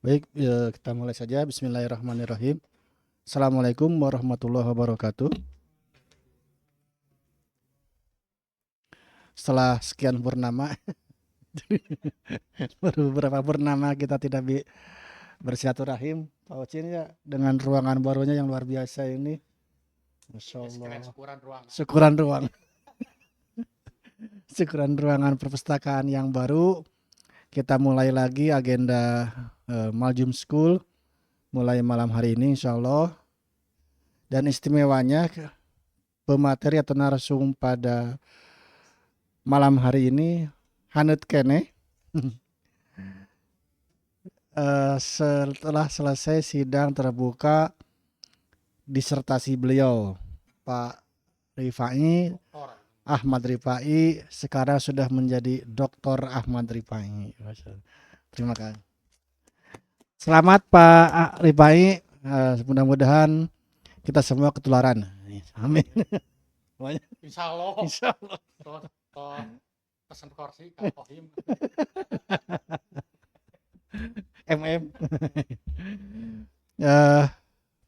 Baik, kita mulai saja. Bismillahirrahmanirrahim. Assalamualaikum warahmatullahi wabarakatuh. Setelah sekian purnama, baru beberapa purnama kita tidak bersilaturahim. Pak Ocin ya, dengan ruangan barunya yang luar biasa ini. Masya Allah. Syukuran ruang. Syukuran ruangan perpustakaan yang baru. Kita mulai lagi agenda Maljum School mulai malam hari ini insya Allah. Dan istimewanya pemateri atau narasum pada malam hari ini Hanet Kene. Setelah selesai sidang terbuka disertasi beliau, Pak Rifai Ahmad Rifai sekarang sudah menjadi Dr. Ahmad Rifai. Terima kasih. Selamat Pak Rifai. Mudah-mudahan kita semua ketularan. Amin. Insya Allah. Insya Allah. Pesan kursi Kak Kohim.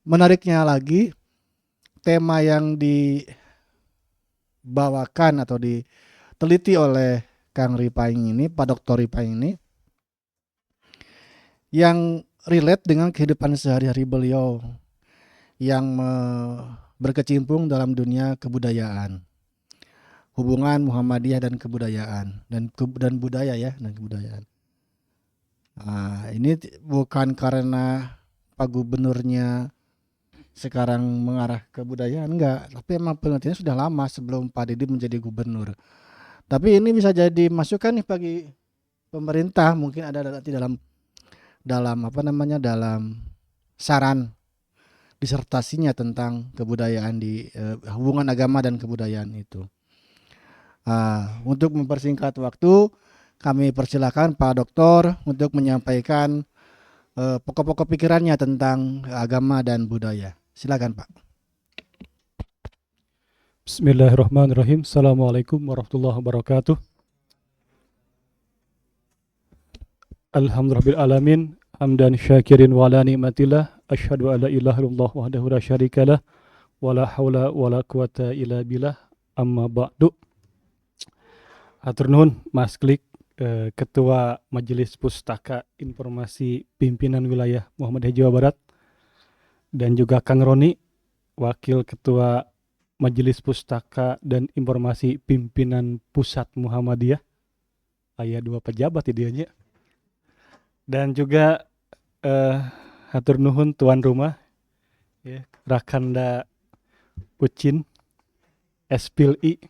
Menariknya lagi, tema yang dibawakan atau diteliti oleh Kang Ripaing ini, Pak Dr. Ripaing ini, yang relate dengan kehidupan sehari-hari beliau yang berkecimpung dalam dunia kebudayaan, hubungan Muhammadiyah dan kebudayaan dan budaya ya dan kebudayaan. Nah, ini bukan karena Pak Gubernurnya sekarang mengarah ke budayaan, enggak, tapi emang penelitiannya sudah lama sebelum Pak Didi menjadi gubernur. Tapi ini bisa jadi masukan nih bagi pemerintah, mungkin ada nanti dalam dalam saran disertasinya tentang kebudayaan di hubungan agama dan kebudayaan itu. Untuk mempersingkat waktu, kami persilakan Pak Doktor untuk menyampaikan pokok-pokok pikirannya tentang agama dan budaya. Silakan Pak. Bismillahirrahmanirrahim. Assalamualaikum warahmatullahi wabarakatuh. Alhamdulillahirabbil alamin. Hamdan syakirin wa ala ni'matillah. Asyhadu an la ilaha illallah wahdahu la syarikalah wa la haula wa la quwata illa billah. Amma ba'du. Hatur nuhun Mas Klik, Ketua Majelis Pustaka Informasi Pimpinan Wilayah Muhammadiyah Jawa Barat, dan juga Kang Roni, Wakil Ketua Majelis Pustaka dan Informasi Pimpinan Pusat Muhammadiyah. Aya 2 pejabat idianya. Dan juga hatur nuhun tuan rumah ya, Rakanda Ucin SPLI.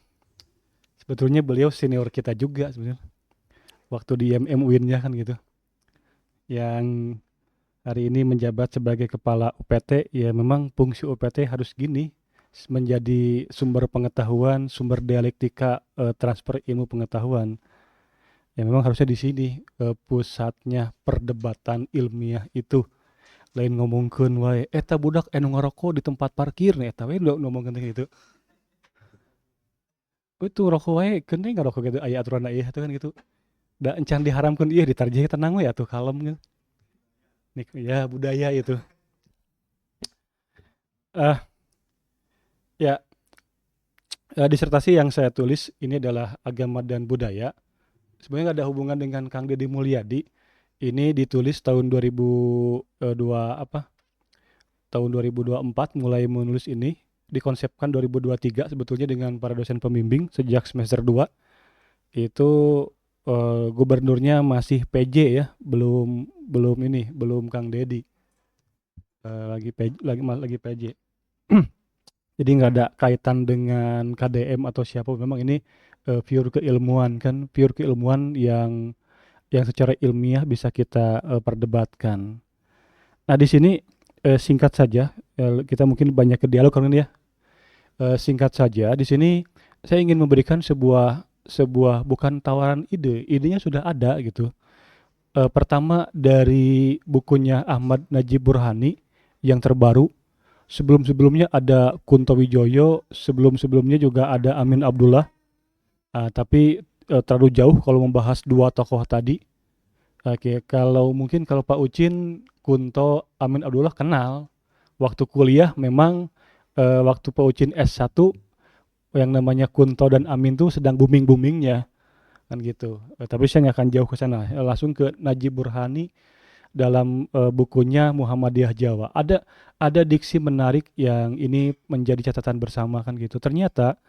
Sebetulnya beliau senior kita juga sebenarnya. Waktu di UIN-nya kan gitu. Yang hari ini menjabat sebagai kepala UPT, ya memang fungsi UPT harus gini, menjadi sumber pengetahuan, sumber dialektika, transfer ilmu pengetahuan. Ya memang harusnya di sini pusatnya perdebatan ilmiah itu. Lain ngomongkeun wae eta budak anu ngerokok di tempat parkir nih eta we ngomongkeun gitu. Itu rokok wae keun ngarokok gitu aya aturan ieu kan gitu. Da encan diharamkeun ieu ditarjih tenang we atuh kalem gitu. Nih ya budaya itu. Disertasi yang saya tulis ini adalah agama dan budaya. Sebenarnya nggak ada hubungan dengan Kang Deddy Mulyadi. Ini ditulis tahun 2024 mulai menulis ini. Dikonsepkan 2023 sebetulnya dengan para dosen pembimbing sejak semester 2. Itu gubernurnya masih PJ ya, belum Kang Deddy. Lagi PJ. Jadi nggak ada kaitan dengan KDM atau siapa, memang ini pure keilmuan kan, pure keilmuan yang secara ilmiah bisa kita perdebatkan. Nah di sini singkat saja, kita mungkin banyak ke dialog kan ya. Singkat saja di sini saya ingin memberikan sebuah bukan tawaran idenya sudah ada gitu. Pertama dari bukunya Ahmad Najib Burhani yang terbaru. Sebelum-sebelumnya ada Kunto Wijoyo, sebelum-sebelumnya juga ada Amin Abdullah. Tapi terlalu jauh kalau membahas 2 tokoh tadi. Oke, kalau Pak Ucin, Kunto, Amin Abdullah kenal. Waktu kuliah memang waktu Pak Ucin S1 yang namanya Kunto dan Amin tuh sedang booming-boomingnya kan gitu. Tapi saya nggak akan jauh ke sana. Langsung ke Najib Burhani dalam bukunya Muhammadiyah Jawa. Ada diksi menarik yang ini menjadi catatan bersama kan gitu. Ternyata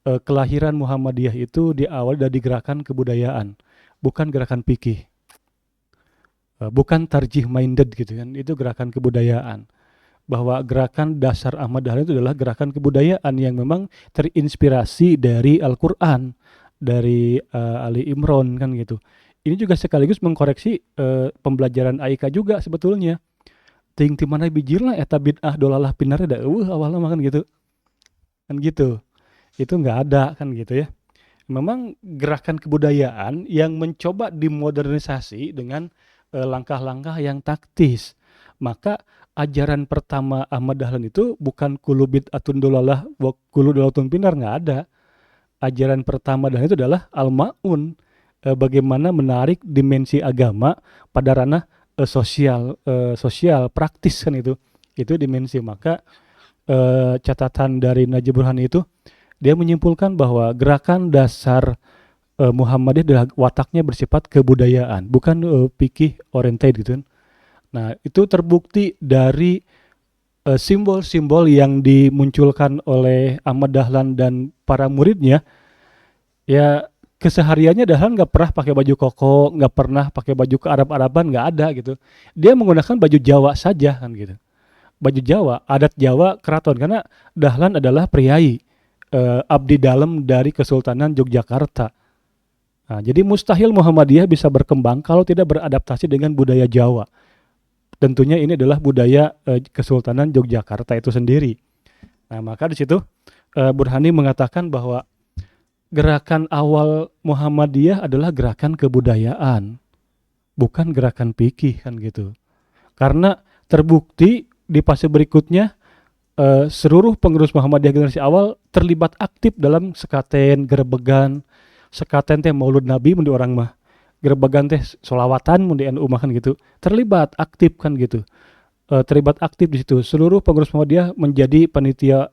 kelahiran Muhammadiyah itu diawali dari gerakan kebudayaan, bukan gerakan fikih. Bukan tarjih minded gitu kan, itu gerakan kebudayaan. Bahwa gerakan dasar Ahmad Dahlan itu adalah gerakan kebudayaan yang memang terinspirasi dari Al-Quran, dari Ali Imran kan gitu. Ini juga sekaligus mengkoreksi pembelajaran AIK juga sebetulnya. Ting ti mana bijirna eta bid'ah dolalah pinareda awalnya makan gitu. Kan gitu. Itu nggak ada kan gitu ya. Memang gerakan kebudayaan yang mencoba dimodernisasi dengan langkah-langkah yang taktis. Maka ajaran pertama Ahmad Dahlan itu bukan kulu bid'atun dolalah wa kulu dolatun pinar, nggak ada. Ajaran pertama Dahlan itu adalah al-ma'un, bagaimana menarik dimensi agama pada ranah sosial praktis kan itu dimensi. Maka catatan dari Najib Burhani itu dia menyimpulkan bahwa gerakan dasar Muhammadiyah adalah wataknya bersifat kebudayaan, bukan fikih oriented gitu kan. Nah, itu terbukti dari simbol-simbol yang dimunculkan oleh Ahmad Dahlan dan para muridnya. Ya, kesehariannya Dahlan nggak pernah pakai baju koko, nggak pernah pakai baju kearab-araban, nggak ada gitu. Dia menggunakan baju Jawa saja kan gitu. Baju Jawa, adat Jawa keraton, karena Dahlan adalah priai abdi dalam dari Kesultanan Yogyakarta. Nah, jadi mustahil Muhammadiyah bisa berkembang kalau tidak beradaptasi dengan budaya Jawa. Tentunya ini adalah budaya Kesultanan Yogyakarta itu sendiri. Nah, maka di situ Burhani mengatakan bahwa gerakan awal Muhammadiyah adalah gerakan kebudayaan, bukan gerakan fikih kan gitu. Karena terbukti di fase berikutnya seluruh pengurus Muhammadiyah generasi awal terlibat aktif dalam sekaten, gerebegan. Sekaten teh maulud nabi mun di orang mah, gerebegan teh solawatan mun di NU mah kan gitu, terlibat aktif kan gitu. Terlibat aktif di situ. Seluruh pengurus Muhammadiyah menjadi panitia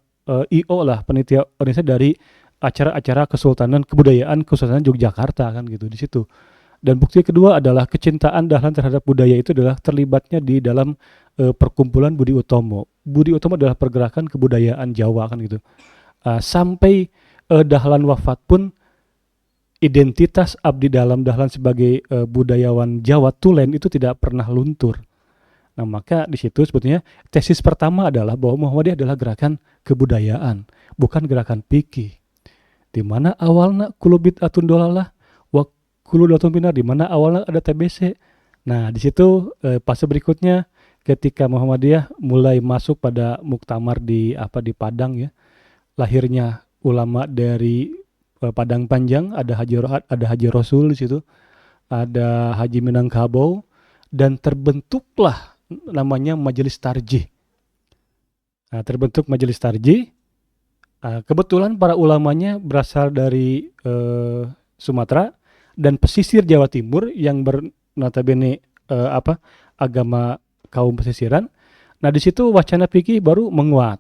IO lah, panitia organisasi dari acara-acara Kesultanan Kebudayaan Kesultanan Yogyakarta kan gitu di situ. Dan bukti kedua adalah kecintaan Dahlan terhadap budaya itu adalah terlibatnya di dalam perkumpulan Budi Utomo. Budi Utomo adalah pergerakan kebudayaan Jawa kan gitu. Sampai Dahlan wafat pun identitas abdi dalam Dahlan sebagai budayawan Jawa Tulen itu tidak pernah luntur. Nah, maka di situ sebetulnya tesis pertama adalah bahwa Muhammadiyah adalah gerakan kebudayaan, bukan gerakan fikih. Di mana awalnya kulu bid'atun dolalah wa kulu dolatun pinar, di mana awalnya ada TBC. Nah, di situ fase berikutnya ketika Muhammadiyah mulai masuk pada muktamar di Padang ya. Lahirnya ulama dari Padang Panjang, ada Haji Rasul di situ, ada Haji Minangkabau, dan terbentuklah namanya Majelis Tarjih. Nah, terbentuk Majelis Tarjih. Kebetulan para ulamanya berasal dari Sumatera dan pesisir Jawa Timur yang notabene agama kaum pesisiran. Nah, di situ wacana fikih baru menguat.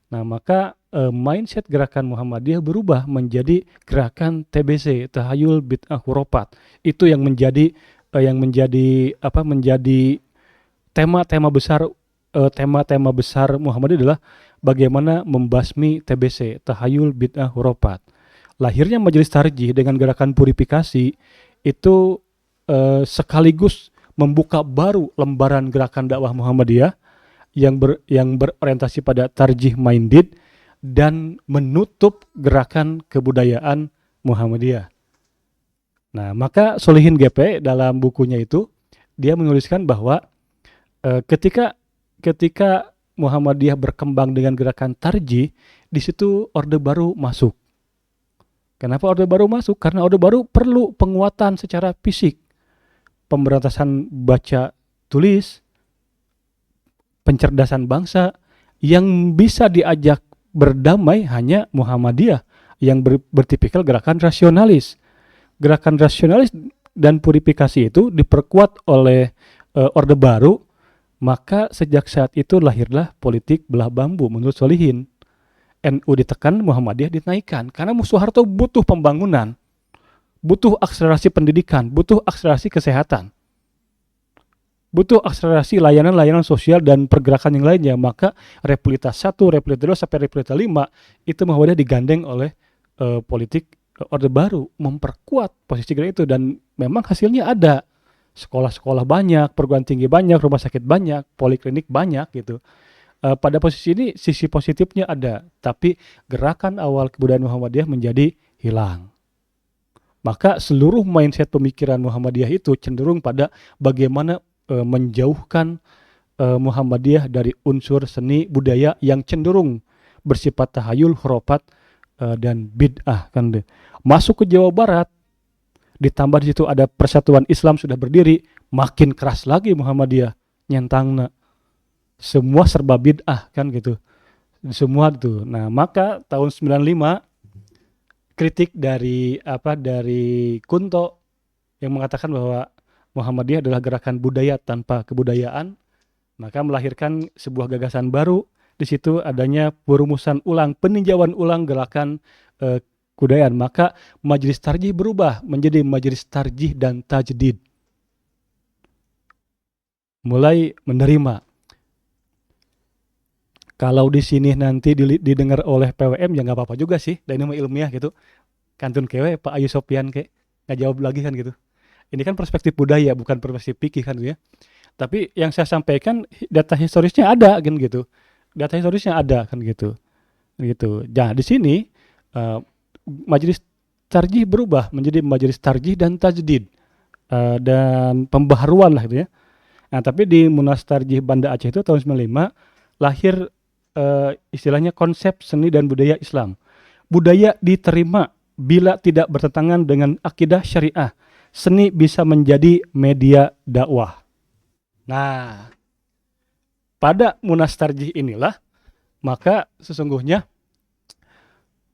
Nah, maka mindset gerakan Muhammadiyah berubah menjadi gerakan TBC, tahayul bid'ah khurafat. Itu yang menjadi tema-tema besar Muhammadiyah adalah bagaimana membasmi TBC, tahayul bid'ah khurafat. Lahirnya Majelis Tarjih dengan gerakan purifikasi itu sekaligus membuka baru lembaran gerakan dakwah Muhammadiyah yang berorientasi pada tarjih minded dan menutup gerakan kebudayaan Muhammadiyah. Nah, maka Solihin GP dalam bukunya itu dia menuliskan bahwa ketika Muhammadiyah berkembang dengan gerakan tarjih, di situ Orde Baru masuk. Kenapa Orde Baru masuk? Karena Orde Baru perlu penguatan secara fisik, pemberantasan baca tulis, pencerdasan bangsa. Yang bisa diajak berdamai hanya Muhammadiyah yang bertipikal gerakan rasionalis. Gerakan rasionalis dan purifikasi itu diperkuat oleh Orde Baru, maka sejak saat itu lahirlah politik belah bambu menurut Solihin. NU ditekan, Muhammadiyah dinaikkan. Karena Soeharto butuh pembangunan, butuh akselerasi pendidikan, butuh akselerasi kesehatan, butuh akselerasi layanan-layanan sosial dan pergerakan yang lainnya. Maka Replitas 1, Replitas 2, sampai Replitas 5 itu Muhammadiyah digandeng oleh politik Orde Baru, memperkuat posisi itu. Dan memang hasilnya ada. Sekolah-sekolah banyak, perguruan tinggi banyak, rumah sakit banyak, poliklinik banyak gitu. Pada posisi ini sisi positifnya ada, tapi gerakan awal kebudayaan Muhammadiyah menjadi hilang. Maka seluruh mindset pemikiran Muhammadiyah itu cenderung pada bagaimana menjauhkan Muhammadiyah dari unsur seni budaya yang cenderung bersifat tahayul, khurafat, dan bid'ah kan deh. Masuk ke Jawa Barat, ditambah di situ ada Persatuan Islam sudah berdiri, makin keras lagi Muhammadiyah nyentangna. Semua serba bid'ah kan gitu. Semua itu. Nah, maka tahun 95 kritik dari Kunto yang mengatakan bahwa Muhammadiyah adalah gerakan budaya tanpa kebudayaan, maka melahirkan sebuah gagasan baru. Di situ adanya perumusan ulang, peninjauan ulang gerakan kebudayaan. Maka Majelis Tarjih berubah menjadi Majelis Tarjih dan Tajdid. Mulai menerima. Kalau di sini nanti didengar oleh PWM ya nggak apa-apa juga sih, dan ini mah ilmiah gitu. Kantun kewe Pak Ayu Sopyan nggak jawab lagi kan gitu. Ini kan perspektif budaya, bukan perspektif fikih kan ya. Tapi yang saya sampaikan data historisnya ada kan gitu. Data historisnya ada kan gitu. Gitu. Nah, di sini Majelis Tarjih berubah menjadi Majelis Tarjih dan Tajdid. Dan pembaharuan lah gitu ya. Nah, tapi di Munas Tarjih Banda Aceh itu tahun 95 lahir istilahnya konsep seni dan budaya Islam. Budaya diterima bila tidak bertentangan dengan akidah syariah. Seni bisa menjadi media dakwah. Nah, pada Munas Tarjih inilah maka sesungguhnya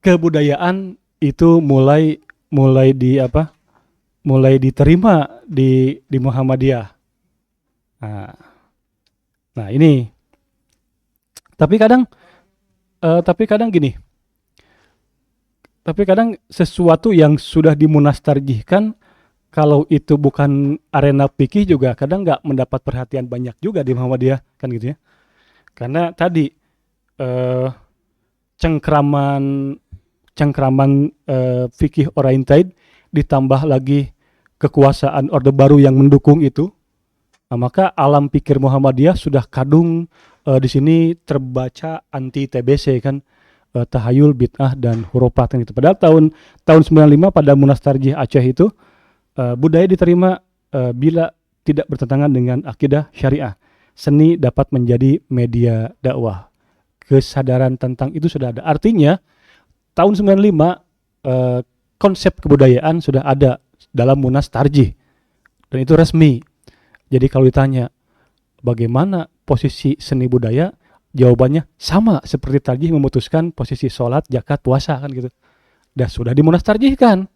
kebudayaan itu mulai diterima di Muhammadiyah. Nah ini. Tapi kadang gini. Tapi kadang sesuatu yang sudah dimunastarjihkan, kalau itu bukan arena fikih juga kadang nggak mendapat perhatian banyak juga di Muhammadiyah kan gitu ya. Karena tadi cengkraman fikih oriented ditambah lagi kekuasaan Orde Baru yang mendukung itu. Nah, maka alam pikir Muhammadiyah sudah kadung di sini terbaca anti TBC kan, tahayul, bid'ah dan hurufat kan gitu. Padahal tahun 95 pada Munas Tarjih Aceh itu budaya diterima bila tidak bertentangan dengan akidah syariah. Seni dapat menjadi media dakwah. Kesadaran tentang itu sudah ada. Artinya tahun 95 konsep kebudayaan sudah ada dalam Munas Tarjih dan itu resmi. Jadi kalau ditanya bagaimana posisi seni budaya, jawabannya sama seperti Tarjih memutuskan posisi sholat, zakat, puasa kan gitu. Dan sudah dimunas tarjihkan.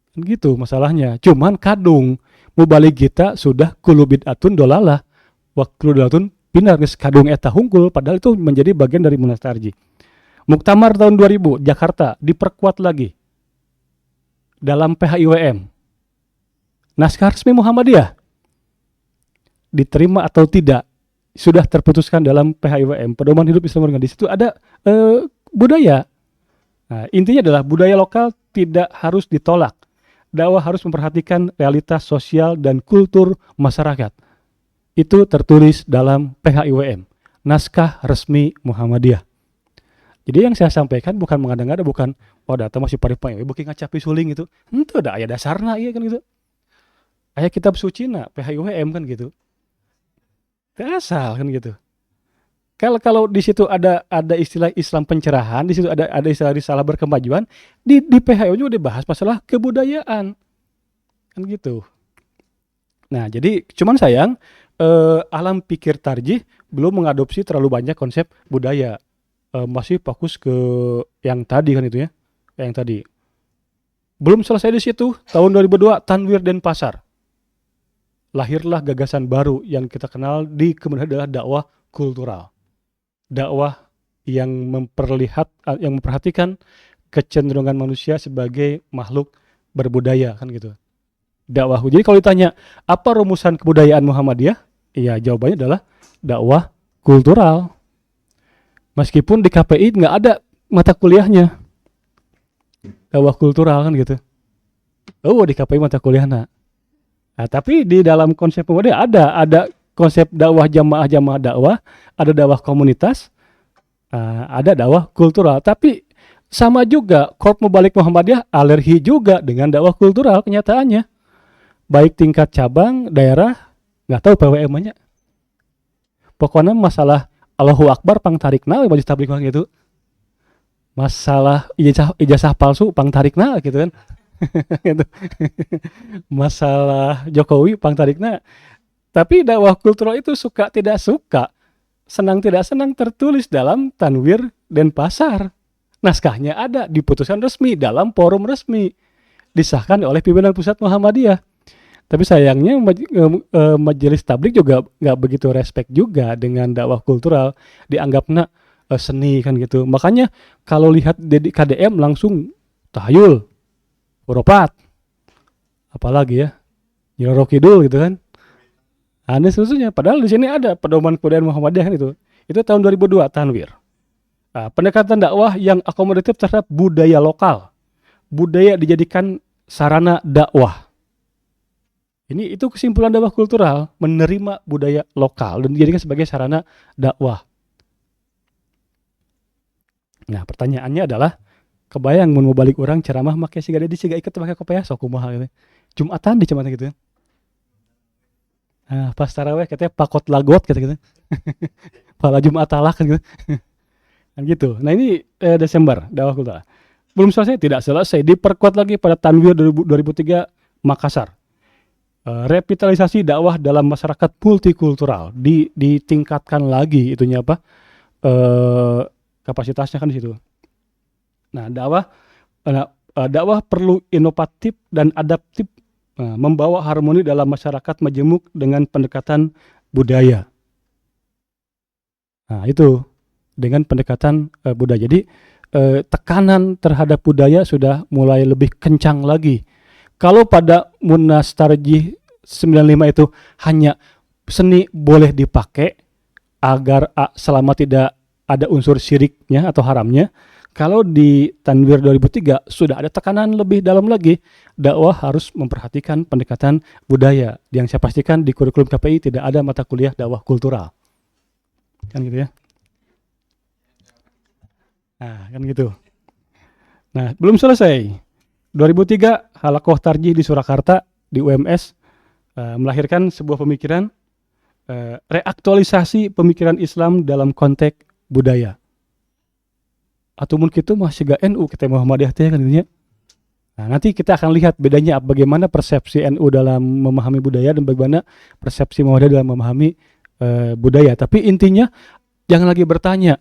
Kan gitu masalahnya. Cuman kadung mubalik kita sudah kullu bid'atun dolalah wa kullu dolalatun pinar, geus kadung eta hungkul padahal itu menjadi bagian dari Munas Tarjih. Muktamar tahun 2000 Jakarta diperkuat lagi dalam PHIWM. Naskah resmi Muhammadiyah diterima atau tidak sudah terputuskan dalam PHIWM, pedoman hidup Islam organik. Di situ ada budaya. Nah, intinya adalah budaya lokal tidak harus ditolak. Dakwah harus memperhatikan realitas sosial dan kultur masyarakat. Itu tertulis dalam PHIWM, naskah resmi Muhammadiyah. Jadi yang saya sampaikan bukan mengada-ngada, bukan data masih paripang, bukan ngacapi suling itu. Itu ada ayat dasarna iya kan gitu. Ayat kitab suci na PHIWM kan gitu. Asal kan gitu. Kalau di situ ada istilah Islam pencerahan, di situ ada istilah risalah berkemajuan, di PHIWM juga dibahas masalah kebudayaan. Kan gitu. Nah, jadi cuman sayang alam pikir Tarjih belum mengadopsi terlalu banyak konsep budaya. Masih fokus ke yang tadi kan itu ya. Yang tadi. Belum selesai di situ, tahun 2002 Tanwir Denpasar. Lahirlah gagasan baru yang kita kenal di kemudian adalah dakwah kultural. Dakwah yang memperhatikan kecenderungan manusia sebagai makhluk berbudaya kan gitu. Dakwah. Jadi kalau ditanya apa rumusan kebudayaan Muhammadiyah? Iya, jawabannya adalah dakwah kultural. Meskipun di KPI nggak ada mata kuliahnya dakwah kultural kan gitu. Oh, di KPI mata kuliahnya. Nah, tapi di dalam konsep Muhammadiyah ada konsep dakwah jamaah dakwah, ada dakwah komunitas, ada dakwah kultural. Tapi sama juga Korp Mubalik Muhammadiyah alergi juga dengan dakwah kultural kenyataannya. Baik tingkat cabang, daerah, nggak tahu PWM-nya. Pokoknya masalah Allahu Akbar pang tarikna majelis tabligh gitu. Masalah ijazah palsu pang tarikna gitu kan. Gitu. Masalah Jokowi pang tarikna. Tapi dakwah kultural itu suka tidak suka, senang tidak senang tertulis dalam Tanwir Denpasar. Naskahnya ada, diputuskan resmi dalam forum resmi, disahkan oleh pimpinan pusat Muhammadiyah. Tapi sayangnya majelis tabligh juga nggak begitu respect juga dengan dakwah kultural, dianggapnya seni kan gitu. Makanya kalau lihat KDM langsung tahayul, uropat, apalagi ya, Nyiroro Kidul gitu kan. Aneh susunya. Padahal di sini ada pedoman kebudayaan Muhammadiyah kan itu. Itu tahun 2002 Tanwir. Nah, pendekatan dakwah yang akomodatif terhadap budaya lokal. Budaya dijadikan sarana dakwah. Itu kesimpulan dakwah kultural, menerima budaya lokal dan dijadikan sebagai sarana dakwah. Nah, pertanyaannya adalah, kebayang mun mau balik orang ceramah make siga dedi siga ikut pakai kopiah sok kumaha gitu. Jumatan di cemana gitu. Nah, pas tarawih katanya pakot lagot gitu. Pala Jumat talak kan gitu. Kan gitu. Nah, ini Desember dakwah kultural. Belum selesai, tidak selesai, diperkuat lagi pada Tanwir 2003 Makassar. Revitalisasi dakwah dalam masyarakat multikultural ditingkatkan lagi itunya apa? Kapasitasnya kan di situ. Nah, dakwah perlu inovatif dan adaptif, membawa harmoni dalam masyarakat majemuk dengan pendekatan budaya. Nah, itu dengan pendekatan budaya. Jadi tekanan terhadap budaya sudah mulai lebih kencang lagi. Kalau pada Munas Tarjih 95 itu hanya seni boleh dipakai agar selama tidak ada unsur syiriknya atau haramnya. Kalau di Tanwir 2003 sudah ada tekanan lebih dalam lagi. Dakwah harus memperhatikan pendekatan budaya. Yang saya pastikan di kurikulum KPI tidak ada mata kuliah dakwah kultural. Kan gitu ya. Nah, kan gitu. Nah, belum selesai. 2003 Halakoh Tarjih di Surakarta di UMS melahirkan sebuah pemikiran reaktualisasi pemikiran Islam dalam konteks budaya. Atau mungkin itu masih gak NU kita Muhammadiyah kan gitu ya. Nah, nanti kita akan lihat bedanya bagaimana persepsi NU dalam memahami budaya dan bagaimana persepsi Muhammadiyah dalam memahami budaya. Tapi intinya jangan lagi bertanya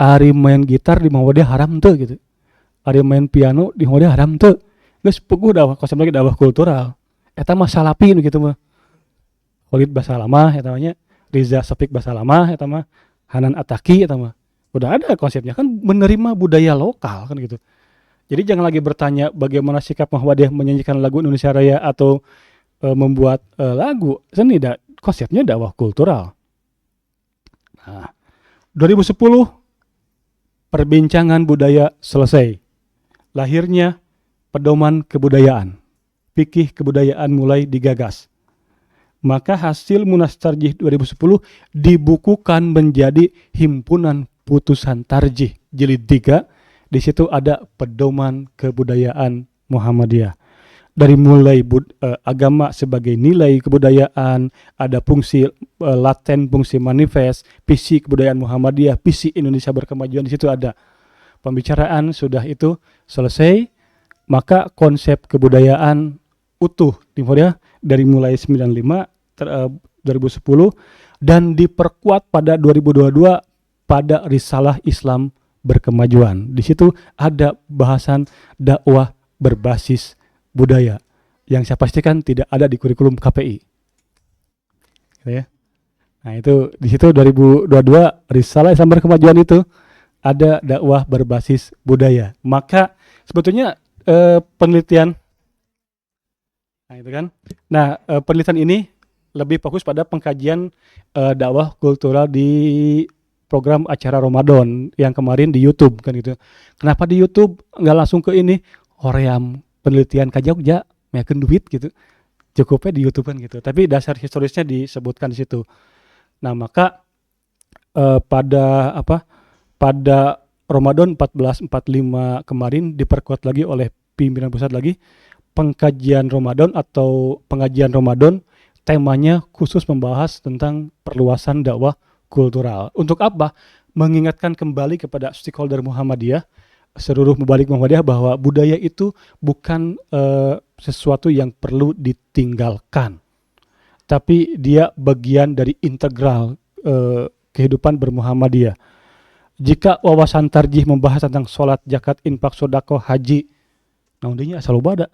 ari main gitar di Muhammadiyah haram tuh gitu. Ari main piano di Muhammadiyah haram tuh. Geus puguh dakwah konsep lagi dakwah kultural. Eta mah salapi gitu mah. Khalid Basalamah eta mah nya, Riza Safik Basalamah eta mah, Hanan Ataki eta mah. Udah ada konsepnya kan menerima budaya lokal kan gitu. Jadi jangan lagi bertanya bagaimana sikap Muhammadiyah menyanyikan lagu Indonesia Raya atau membuat lagu seni. Konsepnya dakwah kultural. Nah, 2010 perbincangan budaya selesai. Lahirnya pedoman kebudayaan. Fikih kebudayaan mulai digagas. Maka hasil Munas Tarjih 2010 dibukukan menjadi Himpunan Putusan Tarjih Jilid 3. Di situ ada pedoman kebudayaan Muhammadiyah. Dari mulai agama sebagai nilai kebudayaan, ada fungsi laten, fungsi manifest, visi kebudayaan Muhammadiyah, visi Indonesia berkemajuan, di situ ada. Pembicaraan sudah itu selesai, maka konsep kebudayaan utuh dari mulai 2010 dan diperkuat pada 2022 pada Risalah Islam Berkemajuan. Di situ ada bahasan dakwah berbasis budaya, yang saya pastikan tidak ada di kurikulum KPI. Gitu ya. Nah itu di situ 2022 Risalah Islam Berkemajuan itu ada dakwah berbasis budaya. Maka sebetulnya penelitian, nah itu kan, penelitian ini lebih fokus pada pengkajian dakwah kultural di program acara Ramadan yang kemarin di YouTube kan gitu. Kenapa di YouTube nggak langsung ke ini Hoream penelitian ka Jogja meyakeun duit gitu. Cukupnya di YouTube kan gitu. Tapi dasar historisnya disebutkan di situ. Nah, maka pada Ramadan 1445 kemarin diperkuat lagi oleh pimpinan pusat lagi pengkajian Ramadan atau pengajian Ramadan, temanya khusus membahas tentang perluasan dakwah kultural. Untuk apa? Mengingatkan kembali kepada stakeholder Muhammadiyah, seluruh mubalik Muhammadiyah, bahwa budaya itu bukan sesuatu yang perlu ditinggalkan, tapi dia bagian dari integral kehidupan bermuhammadiyah. Jika wawasan tarjih membahas tentang sholat, zakat, infak, sodako, haji, naundinya asal ubada,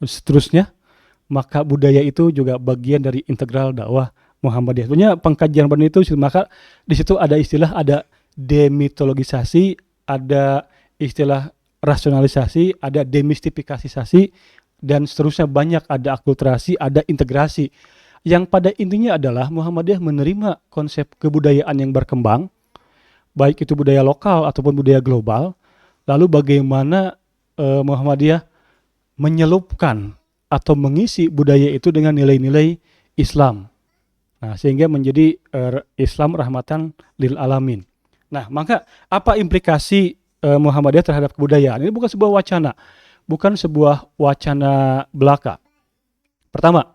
seterusnya, maka budaya itu juga bagian dari integral dakwah Muhammadiyah. Sebenarnya pengkajian Ramadan itu, maka di situ ada istilah, ada demitologisasi, ada istilah rasionalisasi, ada demistifikasisasi, dan seterusnya banyak, ada akulturasi, ada integrasi. Yang pada intinya adalah Muhammadiyah menerima konsep kebudayaan yang berkembang, baik itu budaya lokal ataupun budaya global, lalu bagaimana Muhammadiyah menyelupkan atau mengisi budaya itu dengan nilai-nilai Islam. Nah, sehingga menjadi Islam rahmatan lil alamin. Nah, maka apa implikasi Muhammadiyah terhadap kebudayaan? Ini bukan sebuah wacana, bukan sebuah wacana belaka. Pertama,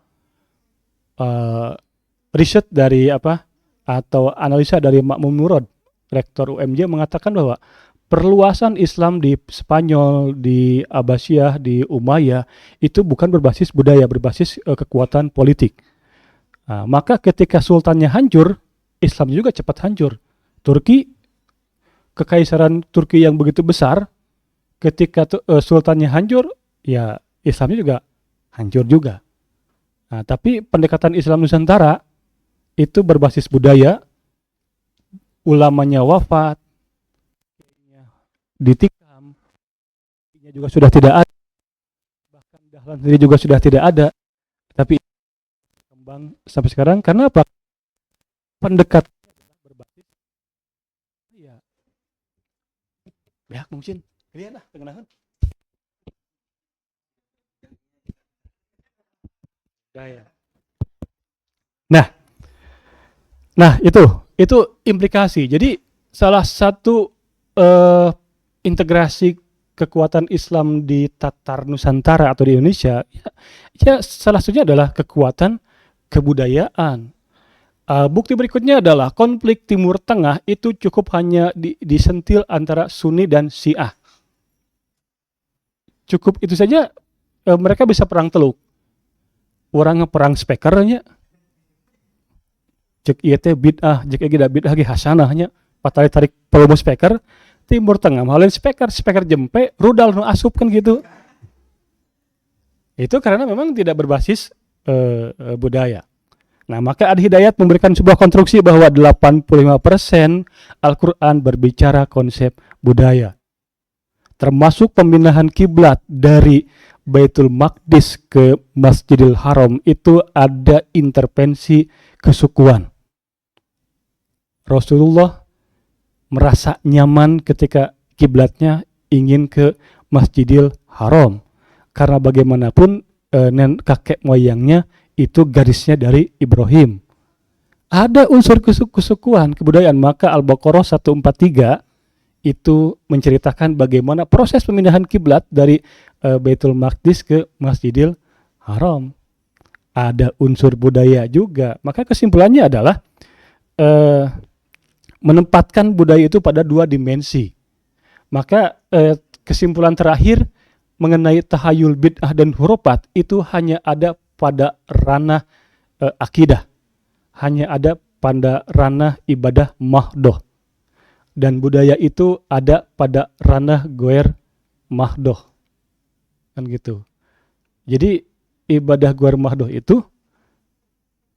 riset dari atau analisa dari Ma'mun Murad, rektor UMJ, mengatakan bahwa perluasan Islam di Spanyol, di Abbasiyah, di Umayyah itu bukan berbasis budaya, berbasis kekuatan politik. Nah, maka ketika sultannya hancur, Islam juga cepat hancur. Turki, kekaisaran Turki yang begitu besar, ketika sultannya hancur, ya Islamnya juga hancur juga. Nah, tapi pendekatan Islam Nusantara itu berbasis budaya, ulamanya wafat, ditikam, juga sudah tidak ada, bahkan dahlan sendiri juga sudah tidak ada, tapi kembang sampai sekarang. Karena apa? Pendekatan berbasis ya mungkin kalian tengenahan daya. Nah itu implikasi. Jadi salah satu integrasi kekuatan Islam di Tatar Nusantara atau di Indonesia, ya salah satunya adalah kekuatan kebudayaan. Bukti berikutnya adalah konflik Timur Tengah itu cukup hanya disentil antara Sunni dan Syiah. Cukup itu saja mereka bisa perang teluk. Orang perang spekernya, cek ieu teh bid'ah, cek ieu bid'ah ge hasanahnya, tarik promo speker. Timur Tengah mahalin speker jempe, rudal nu asup kan gitu. Itu karena memang tidak berbasis budaya. Nah, maka Al-Hidayat memberikan sebuah konstruksi bahwa 85% Al-Quran berbicara konsep budaya. Termasuk pemindahan kiblat dari Baitul Maqdis ke Masjidil Haram itu ada intervensi kesukuan. Rasulullah merasa nyaman ketika kiblatnya ingin ke Masjidil Haram, karena bagaimanapun kakek moyangnya itu garisnya dari Ibrahim. Ada unsur kesukuan kebudayaan. Maka Al-Baqarah 143 itu menceritakan bagaimana proses pemindahan kiblat dari Baitul Maqdis ke Masjidil Haram. Ada unsur budaya juga. Maka kesimpulannya adalah menempatkan budaya itu pada dua dimensi. Maka kesimpulan terakhir mengenai tahayul bid'ah dan hurufat itu hanya ada pada ranah akidah, hanya ada pada ranah ibadah mahdoh, dan budaya itu ada pada ranah goer mahdoh. kan gitu. Jadi ibadah Gua Ramadan itu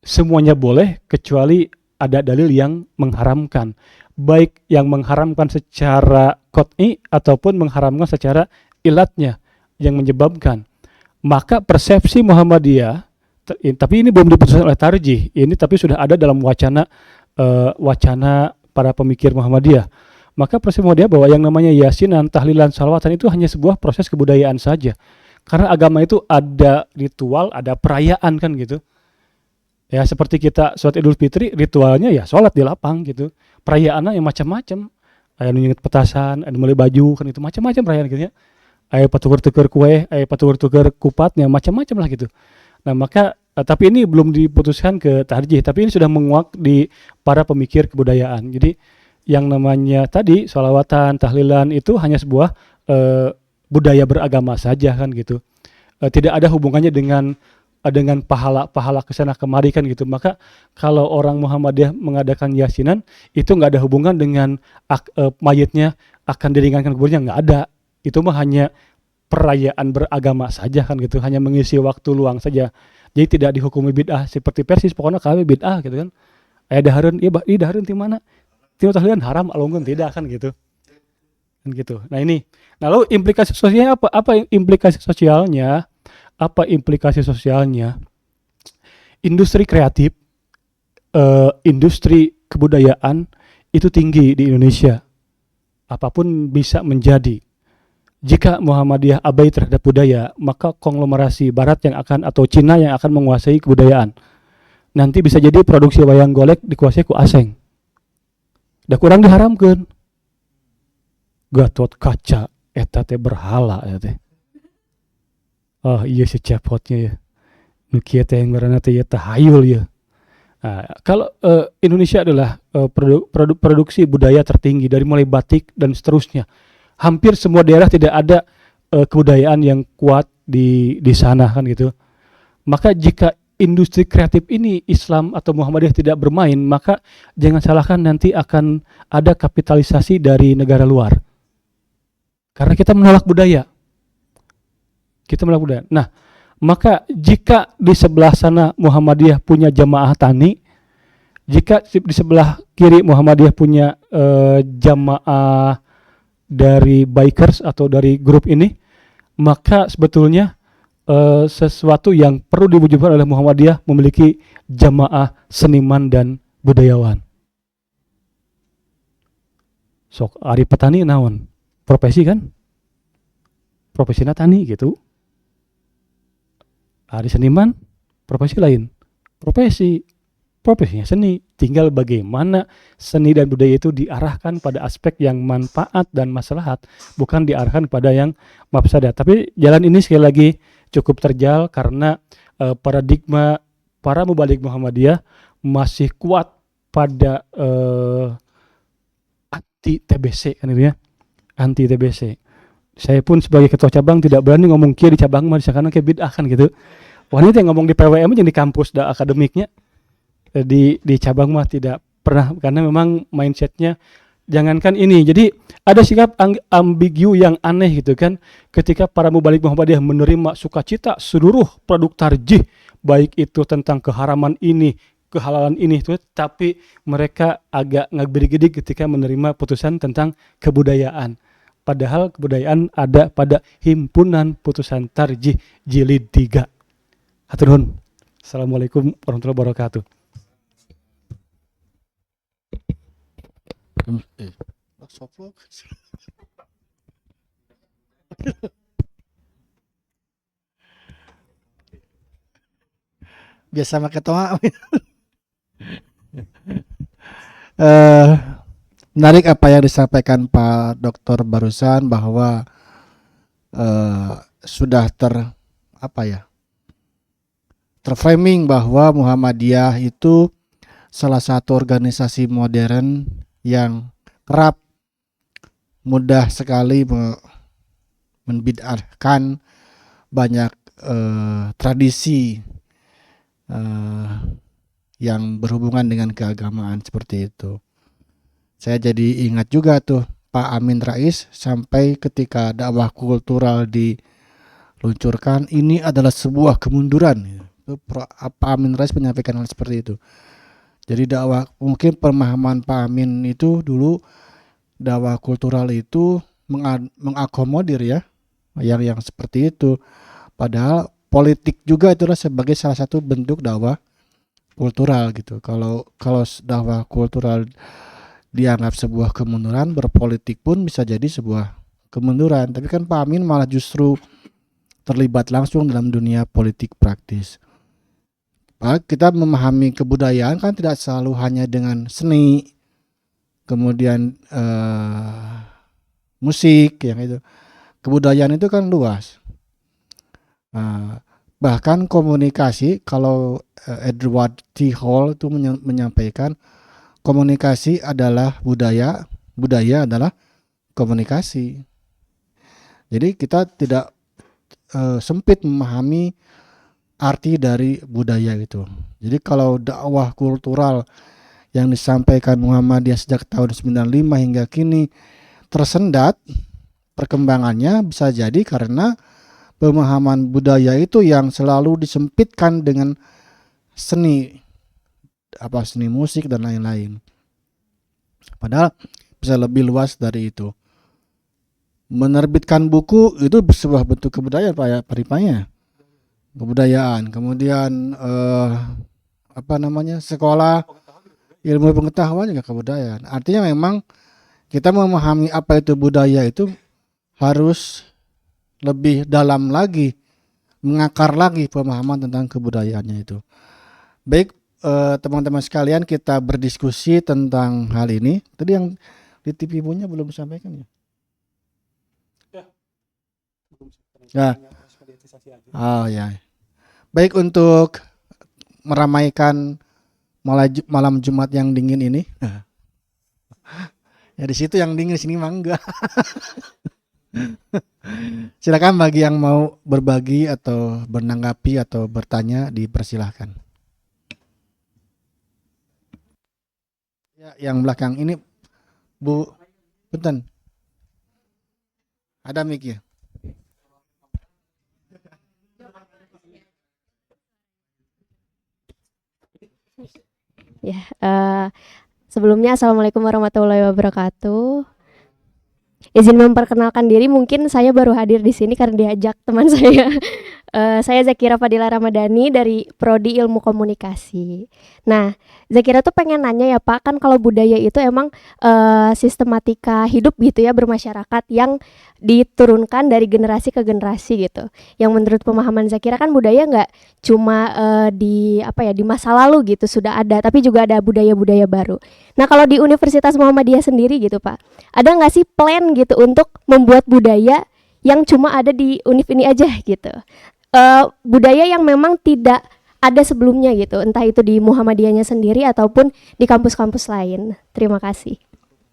semuanya boleh kecuali ada dalil yang mengharamkan, baik yang mengharamkan secara qot'i ataupun mengharamkan secara ilatnya yang menyebabkan. Maka persepsi Muhammadiyah, tapi ini belum diputuskan oleh tarjih, ini tapi sudah ada dalam wacana para pemikir Muhammadiyah. Maka persepsi Muhammadiyah bahwa yang namanya yasinan, tahlilan, salawatan itu hanya sebuah proses kebudayaan saja. Karena agama itu ada ritual, ada perayaan kan gitu. Ya seperti kita sholat Idul Fitri, ritualnya ya sholat di lapang gitu. Perayaannya yang macam-macam. Aya nyengit petasan, ada mulai baju kan itu macam-macam perayaan gitu ya. Aya patuker-tuker kue, aya patuker-tuker kupatnya macam-macam lah gitu. Nah, maka tapi ini belum diputuskan ke tarjih, tapi ini sudah menguak di para pemikir kebudayaan. Jadi yang namanya tadi sholawatan, tahlilan itu hanya sebuah budaya beragama saja kan gitu. Tidak ada hubungannya dengan pahala kesana kemari kan gitu. Maka kalau orang Muhammadiyah mengadakan yasinan itu nggak ada hubungan dengan mayitnya akan diringankan kuburnya, nggak ada. Itu mah hanya perayaan beragama saja kan gitu, hanya mengisi waktu luang saja. Jadi tidak dihukumi bid'ah seperti Persis, pokoknya kami bid'ah gitu kan. Aya dahareun, ieu dahareun ti mana? Ti tahlilan haram alungkeun tidak kan gitu. Kan gitu. Nah ini. Nah lalu implikasi sosialnya apa? Apa implikasi sosialnya? Apa implikasi sosialnya? Industri kreatif, industri kebudayaan itu tinggi di Indonesia. Apapun bisa menjadi. Jika Muhammadiyah abai terhadap budaya, maka konglomerasi Barat yang akan atau Cina yang akan menguasai kebudayaan. Nanti bisa jadi produksi wayang golek dikuasai ku asing. Da kurang diharamkeun. Gatot kaca eta teh berhala ya teh. Oh iya si cepotnya ya. Nu kieu teh ngaranna teh ya tahayul ya. Nah, kalau Indonesia adalah produksi budaya tertinggi dari mulai batik dan seterusnya. Hampir semua daerah tidak ada kebudayaan yang kuat di sana kan gitu. Maka jika industri kreatif ini Islam atau Muhammadiyah tidak bermain, maka jangan salahkan nanti akan ada kapitalisasi dari negara luar. Karena kita menolak budaya. Kita menolak budaya. Nah, maka jika di sebelah sana Muhammadiyah punya jamaah tani, jika di sebelah kiri Muhammadiyah punya jamaah dari bikers atau dari grup ini, maka sebetulnya sesuatu yang perlu diwujudkan oleh Muhammadiyah memiliki jamaah seniman dan budayawan. Sok ari petani naon? Profesi kan? Profesinya tani gitu. Ari seniman, profesi lain. Profesinya seni. Tinggal bagaimana seni dan budaya itu diarahkan pada aspek yang manfaat dan maslahat, bukan diarahkan pada yang mafsadat. Tapi jalan ini sekali lagi cukup terjal karena paradigma para mubalik Muhammadiyah masih kuat pada anti TBC kan itu ya. Anti TBC. Saya pun sebagai ketua cabang tidak berani ngomong kia di cabang mah karena kayak bid'ah kan gitu. Wanita yang ngomong di PWM yang di kampus da akademiknya, di cabang mah tidak pernah, karena memang mindsetnya jangankan ini. Jadi ada sikap ambigu yang aneh gitu kan, ketika para mubalik Muhammadiyah menerima sukacita seluruh produk tarjih, baik itu tentang keharaman ini, kehalalan ini tuh, tapi mereka agak ngabiri-gedi ketika menerima putusan tentang kebudayaan. Padahal kebudayaan ada pada himpunan putusan tarjih jilid 3. Hatur nuhun. Assalamualaikum warahmatullahi wabarakatuh. Biasa make toa. Menarik apa yang disampaikan Pak Dokter barusan, bahwa sudah terframing bahwa Muhammadiyah itu salah satu organisasi modern yang kerap mudah sekali membid'ahkan banyak tradisi yang berhubungan dengan keagamaan seperti itu. Saya jadi ingat juga tuh Pak Amin Rais sampai ketika dakwah kultural di luncurkan ini adalah sebuah kemunduran. Pak Amin Rais menyampaikan hal seperti itu. Jadi dakwah, mungkin pemahaman Pak Amin itu dulu dakwah kultural itu mengakomodir ya yang seperti itu. Padahal politik juga itulah sebagai salah satu bentuk dakwah kultural gitu. Kalau dakwah kultural dianggap sebuah kemunduran, berpolitik pun bisa jadi sebuah kemunduran. Tapi kan Pak Amin malah justru terlibat langsung dalam dunia politik praktis. Kita memahami kebudayaan kan tidak selalu hanya dengan seni, kemudian musik yang itu. Kebudayaan itu kan luas. Bahkan komunikasi, kalau Edward T. Hall itu menyampaikan komunikasi adalah budaya, budaya adalah komunikasi. Jadi kita tidak sempit memahami arti dari budaya itu. Jadi kalau dakwah kultural yang disampaikan Muhammadiyah sejak tahun 95 hingga kini tersendat perkembangannya, bisa jadi karena pemahaman budaya itu yang selalu disempitkan dengan seni, seni musik dan lain-lain. Padahal bisa lebih luas dari itu. Menerbitkan buku itu sebuah bentuk kebudayaan Pak Ripanya. Kebudayaan. Kemudian sekolah ilmu pengetahuan juga kebudayaan. Artinya memang kita memahami apa itu budaya itu harus lebih dalam lagi, mengakar lagi pemahaman tentang kebudayaannya itu. Baik, teman-teman sekalian, kita berdiskusi tentang hal ini. Tadi yang di TV punya belum disampaikan ya? Ya. Oh ya. Baik, untuk meramaikan malam Jumat yang dingin ini. Ya di situ yang dingin, sini mah enggak. Silakan bagi yang mau berbagi atau menanggapi atau bertanya, dipersilahkan. Ya, yang belakang ini Bu Punten. Ada mic ya? Ya, sebelumnya Assalamualaikum warahmatullahi wabarakatuh. Izin memperkenalkan diri, mungkin saya baru hadir di sini karena diajak teman saya. Saya Zakira Fadila Ramadhani dari Prodi Ilmu Komunikasi. Nah, Zakira tuh pengen nanya ya Pak, kan kalau budaya itu emang sistematika hidup gitu ya, bermasyarakat yang diturunkan dari generasi ke generasi gitu. Yang menurut pemahaman Zakira kan budaya nggak cuma di masa lalu gitu sudah ada, tapi juga ada budaya-budaya baru. Nah, kalau di Universitas Muhammadiyah sendiri gitu Pak, ada nggak sih plan gitu untuk membuat budaya yang cuma ada di univ ini aja gitu? Budaya yang memang tidak ada sebelumnya gitu, entah itu di Muhammadiyahnya sendiri ataupun di kampus-kampus lain. Terima kasih.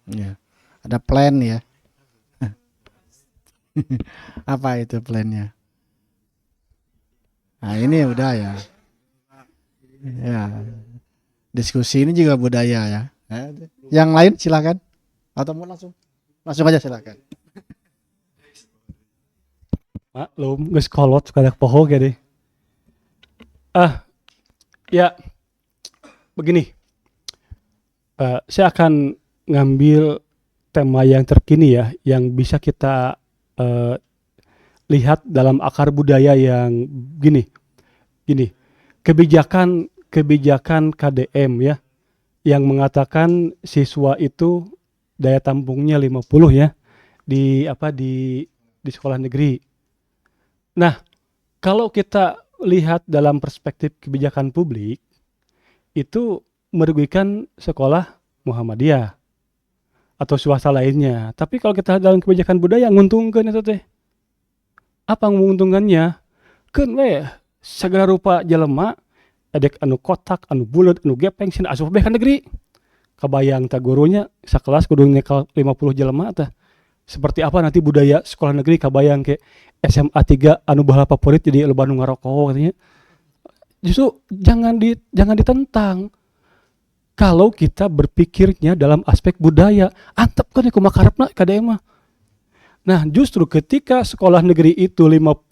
Ya, ada plan ya. Apa itu plannya? Nah ini udah ya. Ya, diskusi ini juga budaya ya. Yang lain silakan. Atau mau langsung aja silakan. Maklum, geus kolot kadak poho gede. Ya begini. Saya akan ngambil tema yang terkini ya, yang bisa kita lihat dalam akar budaya yang gini. Kebijakan KDM ya, yang mengatakan siswa itu daya tampungnya 50 ya di sekolah negeri. Nah, kalau kita lihat dalam perspektif kebijakan publik, itu merugikan sekolah Muhammadiyah atau swasta lainnya. Tapi kalau kita lihat dalam kebijakan budaya, nguntungkan itu teh. Apa menguntungkannya? Keun we segala rupa jelema, adek anu kotak, anu bulet, anu gepeng, sina asup bekan negeri. Kabayang tak gurunya sakelas kudu nyekel 50 jelema tah. Seperti apa nanti budaya sekolah negeri, kabayang ke SMA 3 anu baheula favorit jadi loba nu ngarokok katanya. Justru jangan ditentang. Kalau kita berpikirnya dalam aspek budaya, antepkeun kumaha karepna KDM mah. Nah, justru ketika sekolah negeri itu 50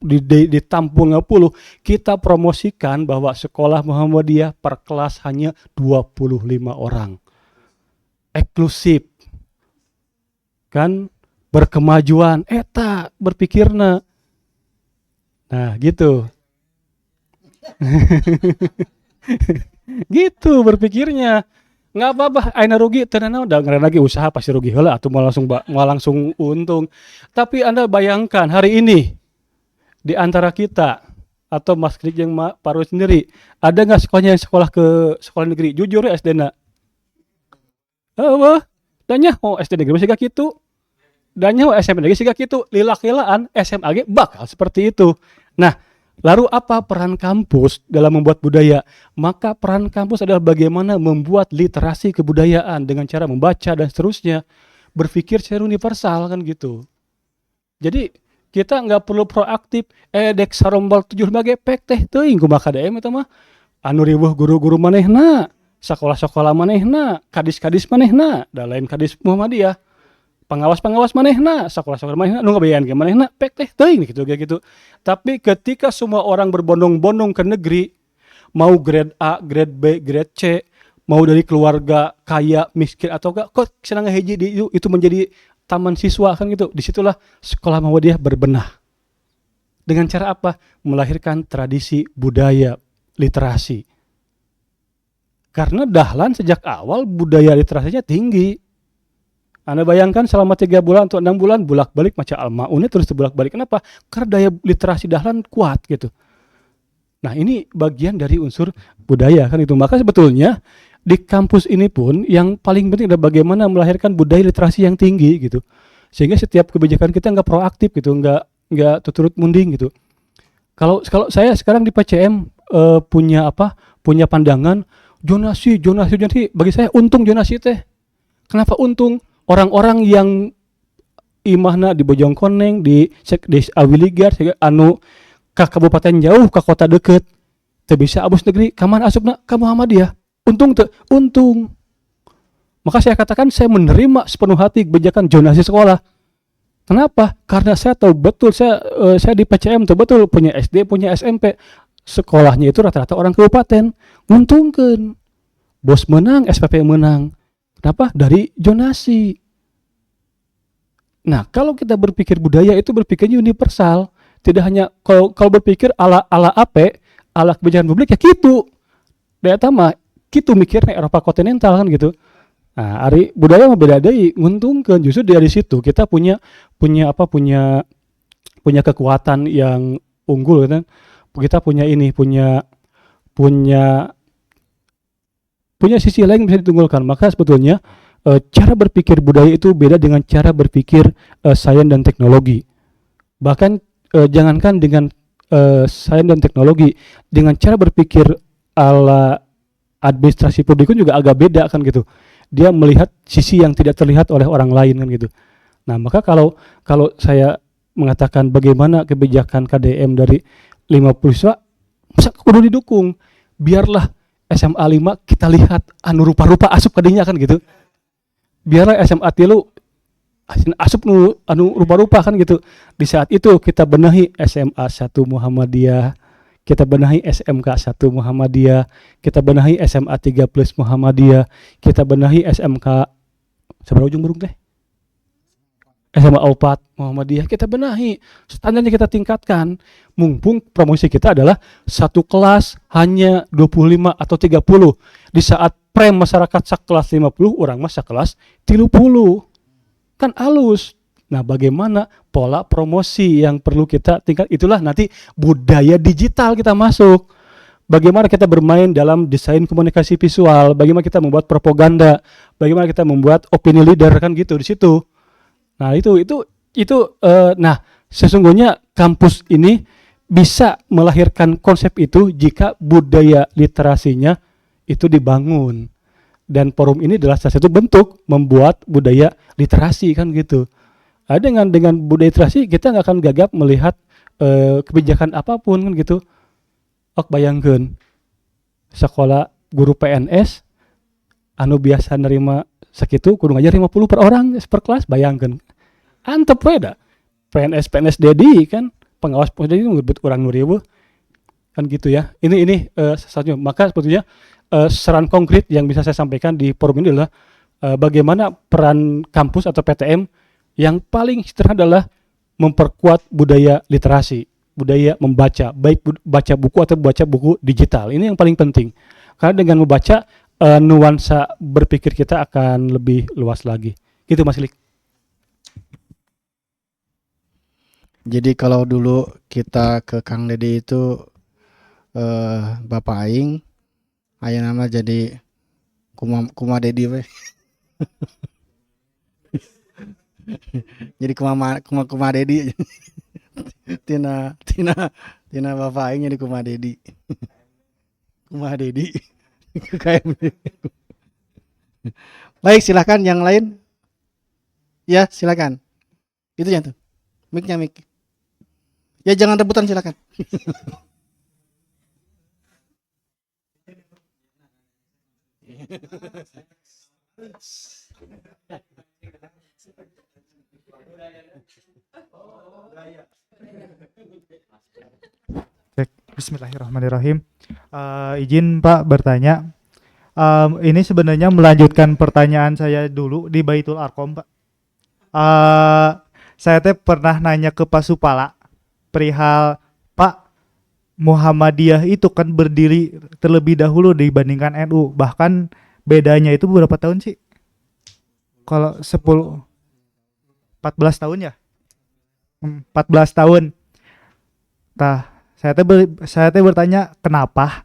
ditampung 50, kita promosikan bahwa sekolah Muhammadiyah per kelas hanya 25 orang. Eksklusif. Kan berkemajuan, eta berpikirna. Nah, gitu. Gitu berpikirnya. Nggak apa-apa, aina rugi, tenang udah ngeren lagi usaha pasti rugi heula atau mau langsung untung. Tapi Anda bayangkan hari ini di antara kita atau Mas Krik yang Paru sendiri, ada nggak sekolahnya yang sekolah ke sekolah negeri? Jujur ya SD-na. Danya SD negeri masih gak gitu. Danya SMP negeri masih gak gitu. Lila-lilaan SMA ge bakal seperti itu. Nah, lalu apa peran kampus dalam membuat budaya? Maka peran kampus adalah bagaimana membuat literasi kebudayaan dengan cara membaca dan seterusnya. Berpikir secara universal kan gitu. Jadi kita nggak perlu proaktif. Dek sarombal 7 sebagai pek teh teuing kumaha KDM eta mah. Anu riweuh guru-guru manehna, sekolah-sekolah manehna, kadis-kadis manehna, da lain kadis Muhammadiyah. Pengawas-pengawas manehna, sekolah-sekolah manehna nu ngabean ge manehna pek teh teuing gitu kayak gitu. Tapi ketika semua orang berbondong-bondong ke negeri, mau grade A, grade B, grade C, mau dari keluarga kaya, miskin atau enggak, kok senang hiji itu menjadi taman siswa kan gitu. Disitulah sekolah Muhammadiyah berbenah. Dengan cara apa? Melahirkan tradisi budaya literasi. Karena Dahlan sejak awal budaya literasinya tinggi. Anda bayangkan selama 3 bulan atau 6 bulan bolak-balik maca Al-Ma'unnya terus bolak-balik. Kenapa? Karena daya literasi Dahlan kuat gitu. Nah, ini bagian dari unsur budaya kan itu. Maka sebetulnya di kampus ini pun yang paling penting adalah bagaimana melahirkan budaya literasi yang tinggi gitu. Sehingga setiap kebijakan kita nggak proaktif gitu, nggak turut munding gitu. Kalau saya sekarang di PCM punya pandangan zonasi bagi saya untung zonasi teh. Kenapa untung? Orang-orang yang imahna di Bojongkoneng, di Awiligar, anu ke kabupaten jauh, ke kota deket, teu bisa abus negeri, kaman asupna ka Muhammadiyah. Untung teu? Untung. Maka saya katakan saya menerima sepenuh hati kebijakan zonasi sekolah. Kenapa? Karena saya tahu betul, saya di PCM tahu betul, punya SD, punya SMP. Sekolahnya itu rata-rata orang kabupaten. Nguntungkeun. Bos menang, SPP menang. Kenapa? Dari zonasi. Nah, kalau kita berpikir budaya itu berpikirnya universal. Tidak hanya kalau berpikir ala AP, ala kebijakan publik ya gitu. Daya tama, gitu mikirnya Eropa kontinental kan gitu. Nah, ari budaya mah beda deui, nguntungkeun. Justru dari situ kita punya kekuatan yang unggul kan. Kita punya sisi lain yang bisa ditunggulkan. Maka sebetulnya cara berpikir budaya itu beda dengan cara berpikir sains dan teknologi. Bahkan jangankan dengan sains dan teknologi, dengan cara berpikir ala administrasi publik juga agak beda kan gitu. Dia melihat sisi yang tidak terlihat oleh orang lain kan gitu. Nah, maka kalau saya mengatakan bagaimana kebijakan KDM dari 50 siswa, masa kudu didukung. Biarlah SMA 5 kita lihat anu rupa-rupa asup kadinya kan gitu. Biarlah SMA 3 asup anu rupa-rupa kan gitu. Di saat itu kita benahi SMA 1 Muhammadiyah, kita benahi SMK 1 Muhammadiyah, kita benahi SMA 3 plus Muhammadiyah, kita benahi SMK seberapa ujung burung teh? SMA 4 Muhammadiyah, kita benahi, standarnya kita tingkatkan. Mumpung promosi kita adalah satu kelas hanya 25 atau 30. Di saat prem masyarakat sakelas 50, orang mah sakelas 30. Kan halus. Nah, bagaimana pola promosi yang perlu kita tingkat, itulah nanti budaya digital kita masuk. Bagaimana kita bermain dalam desain komunikasi visual, bagaimana kita membuat propaganda, bagaimana kita membuat opini leader kan gitu di situ. Nah, nah, sesungguhnya kampus ini bisa melahirkan konsep itu jika budaya literasinya itu dibangun. Dan forum ini adalah salah satu bentuk membuat budaya literasi kan gitu. Dengan budaya literasi kita nggak akan gagap melihat kebijakan apapun kan gitu. Bayangkeun sekolah guru PNS anu biasa nerima sakitu kudu ngajar 50 per orang per kelas, bayangkeun. Antep we da. PNS dedi kan pengawas jadi ngebut orang nuribu kan gitu ya. Ini satunya. Maka sebetulnya saran konkret yang bisa saya sampaikan di forum ini adalah bagaimana peran kampus atau PTM yang paling sederhana adalah memperkuat budaya literasi, budaya membaca, baik baca buku atau baca buku digital. Ini yang paling penting. Karena dengan membaca nuansa berpikir kita akan lebih luas lagi. Gitu Mas Lik. Jadi kalau dulu kita ke Kang Dede itu Bapak Aing, aya nama jadi kuma Dedi we. Jadi kuma Dedi. tina Bapak Aing jadi kuma Dedi. Kuma Dedi. Kayak baik, silakan yang lain. Ya, silakan. Itu ya tuh. Mic-nya mic. Ya jangan rebutan, silakan. Bismillahirrahmanirrahim. Izin Pak bertanya. Ini sebenarnya melanjutkan pertanyaan saya dulu di Baitul Arqam, Pak. Saya pernah nanya ke Pak Supala perihal, Pak, Muhammadiyah itu kan berdiri terlebih dahulu dibandingkan NU. Bahkan bedanya itu berapa tahun sih? Kalau 14 tahun ya? 14 tahun. Nah, saya bertanya kenapa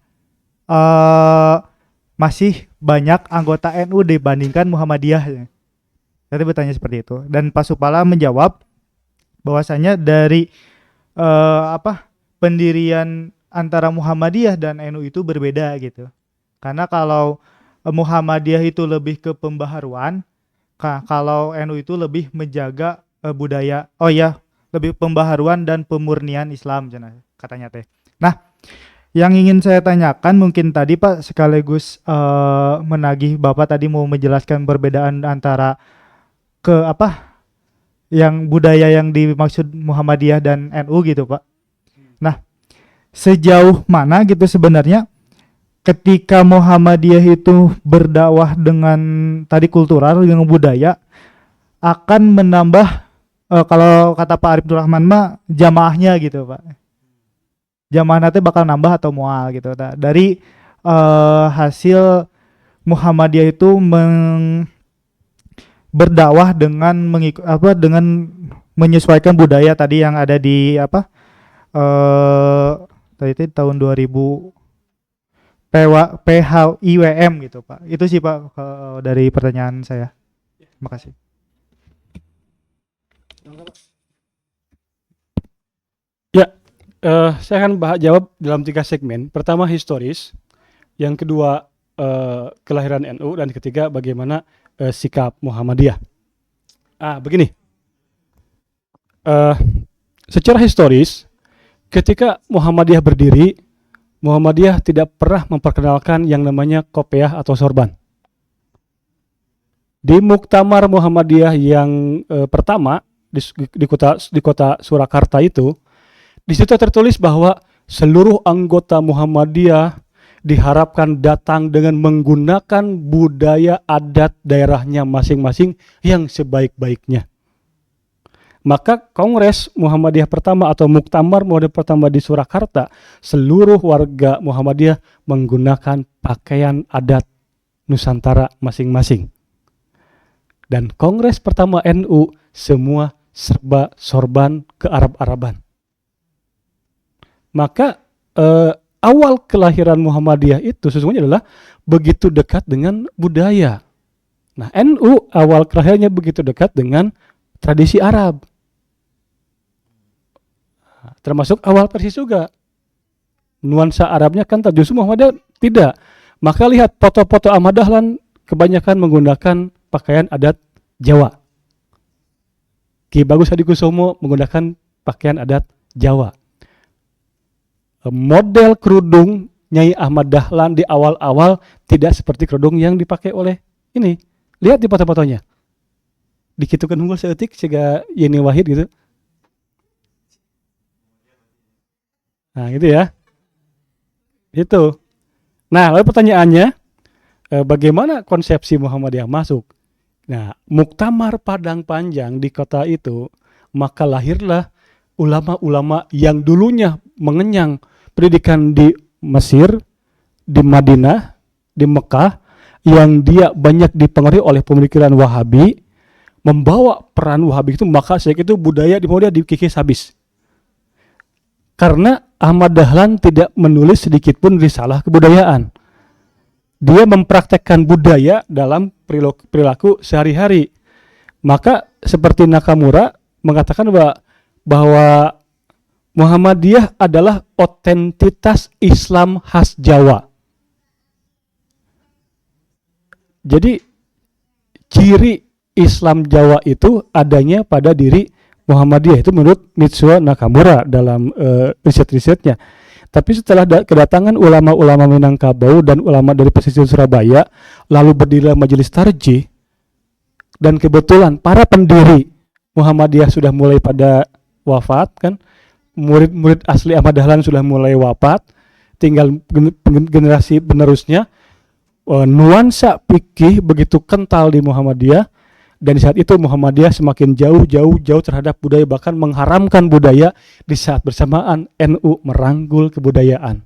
masih banyak anggota NU dibandingkan Muhammadiyah. Saya bertanya seperti itu, dan Pak Supala menjawab bahwasanya dari pendirian antara Muhammadiyah dan NU itu berbeda gitu. Karena kalau Muhammadiyah itu lebih ke pembaharuan, kalau NU itu lebih menjaga budaya. Oh ya, lebih pembaharuan dan pemurnian Islam katanya teh. Nah, yang ingin saya tanyakan mungkin tadi Pak sekaligus menagih Bapak tadi mau menjelaskan perbedaan antara yang budaya yang dimaksud Muhammadiyah dan NU gitu Pak. Nah, sejauh mana gitu sebenarnya ketika Muhammadiyah itu berdakwah dengan tadi kultural dengan budaya akan menambah kalau kata Pak Arif Rahman mah jamaahnya gitu Pak. Jamaah nanti bakal nambah atau mual gitu. Dari hasil Muhammadiyah itu berdakwah dengan dengan menyesuaikan budaya tadi yang ada di tadi itu tahun 2000 PHIWM gitu Pak. Itu sih Pak dari pertanyaan saya. Terima kasih. Ya, saya akan jawab dalam 3 segmen. Pertama historis, yang kedua kelahiran NU, dan ketiga bagaimana sikap Muhammadiyah. Begini, secara historis, ketika Muhammadiyah berdiri, Muhammadiyah tidak pernah memperkenalkan yang namanya kopiah atau sorban. Di Muktamar Muhammadiyah yang pertama di kota Surakarta itu, di situ tertulis bahwa seluruh anggota Muhammadiyah diharapkan datang dengan menggunakan budaya adat daerahnya masing-masing yang sebaik-baiknya. Maka Kongres Muhammadiyah pertama atau Muktamar Muhammadiyah pertama di Surakarta, seluruh warga Muhammadiyah menggunakan pakaian adat Nusantara masing-masing. Dan Kongres pertama NU semua serba sorban ke Arab-Araban. Maka awal kelahiran Muhammadiyah itu sesungguhnya adalah begitu dekat dengan budaya. Nah, NU awal kelahirannya begitu dekat dengan tradisi Arab. Termasuk awal Persis juga. Nuansa Arabnya kan justru Muhammadiyah tidak. Maka lihat foto-foto Ahmad Dahlan kebanyakan menggunakan pakaian adat Jawa. Ki Bagus Hadikusumo menggunakan pakaian adat Jawa. Model kerudung Nyai Ahmad Dahlan di awal-awal tidak seperti kerudung yang dipakai oleh ini. Lihat di foto-fotonya. Dikitukan unggul seetik sehingga Yeni Wahid gitu. Nah, gitu ya. Itu. Nah, lalu pertanyaannya, bagaimana konsepsi Muhammadiyah masuk? Nah, Muktamar Padang Panjang di kota itu, maka lahirlah ulama-ulama yang dulunya mengenyang pendidikan di Mesir, di Madinah, di Mekah, yang dia banyak dipengaruhi oleh pemikiran Wahabi, membawa peran Wahabi itu, maka sejak itu budaya di Muhammadiyah dikikis habis. Karena Ahmad Dahlan tidak menulis sedikit pun risalah kebudayaan. Dia mempraktekkan budaya dalam perilaku sehari-hari. Maka seperti Nakamura mengatakan bahwa Muhammadiyah adalah otentitas Islam khas Jawa. Jadi ciri Islam Jawa itu adanya pada diri Muhammadiyah, itu menurut Mitsuo Nakamura dalam riset-risetnya. Tapi setelah kedatangan ulama-ulama Minangkabau dan ulama dari pesisir Surabaya, lalu berdirilah majelis tarjih, dan kebetulan para pendiri Muhammadiyah sudah mulai pada wafat kan, murid-murid asli Ahmad Dahlan sudah mulai wafat, tinggal generasi penerusnya. Nuansa fikih begitu kental di Muhammadiyah, dan di saat itu Muhammadiyah semakin jauh terhadap budaya, bahkan mengharamkan budaya di saat bersamaan NU merangkul kebudayaan.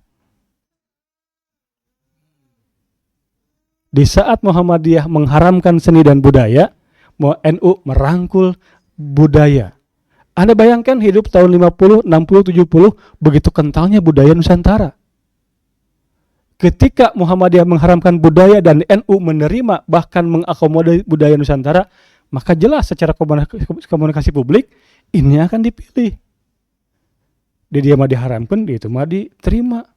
Di saat Muhammadiyah mengharamkan seni dan budaya, NU merangkul budaya. Anda bayangkan hidup tahun 50, 60, 70, begitu kentalnya budaya Nusantara. Ketika Muhammadiyah mengharamkan budaya dan NU menerima bahkan mengakomodir budaya Nusantara, maka jelas secara komunikasi publik ini akan dipilih. Dia mah diharamkan, itu mah diterima.